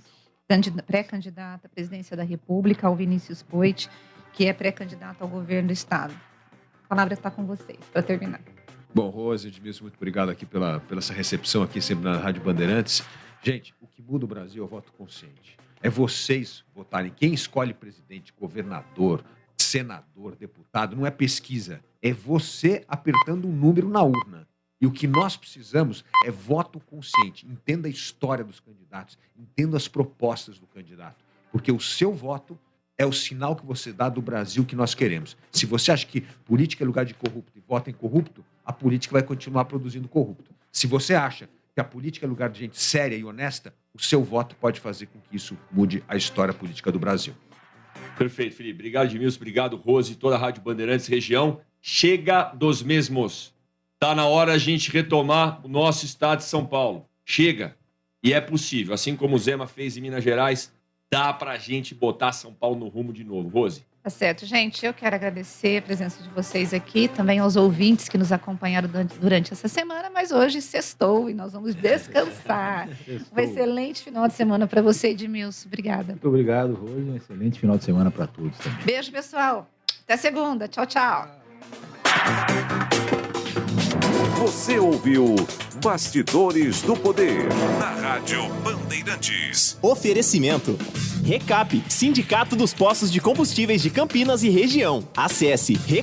S7: pré-candidato à presidência da República, ao Vinícius Poit, que é pré-candidato ao governo do Estado. A palavra está com vocês, para terminar.
S21: Bom, Rose, Edmilson, muito obrigado aqui pela essa recepção aqui sempre na Rádio Bandeirantes. Gente, o que muda o Brasil é o voto consciente. É vocês votarem. Quem escolhe presidente, governador, senador, deputado, não é pesquisa. É você apertando um número na urna. E o que nós precisamos é voto consciente. Entenda a história dos candidatos, entenda as propostas do candidato. Porque o seu voto é o sinal que você dá do Brasil que nós queremos. Se você acha que política é lugar de corrupto e vota em corrupto, a política vai continuar produzindo corrupto. Se você acha que a política é lugar de gente séria e honesta, o seu voto pode fazer com que isso mude a história política do Brasil.
S22: Perfeito, Felipe. Obrigado, Edmilson. Obrigado, Rose, toda a Rádio Bandeirantes região. Chega dos mesmos. Está na hora a gente retomar o nosso estado de São Paulo. Chega. E é possível. Assim como o Zema fez em Minas Gerais, dá para a gente botar São Paulo no rumo de novo. Rose.
S7: Tá certo, gente. Eu quero agradecer a presença de vocês aqui, também aos ouvintes que nos acompanharam durante essa semana, mas hoje sextou e nós vamos descansar. Um excelente final de semana para você, Edmilson. Obrigada.
S8: Muito obrigado, Rose. Um excelente final de semana para todos também.
S7: Beijo, pessoal. Até segunda. Tchau, tchau.
S4: Você ouviu Bastidores do Poder
S10: na Rádio Bandeirantes.
S1: Oferecimento. Recap, Sindicato dos Postos de Combustíveis de Campinas e Região. Acesse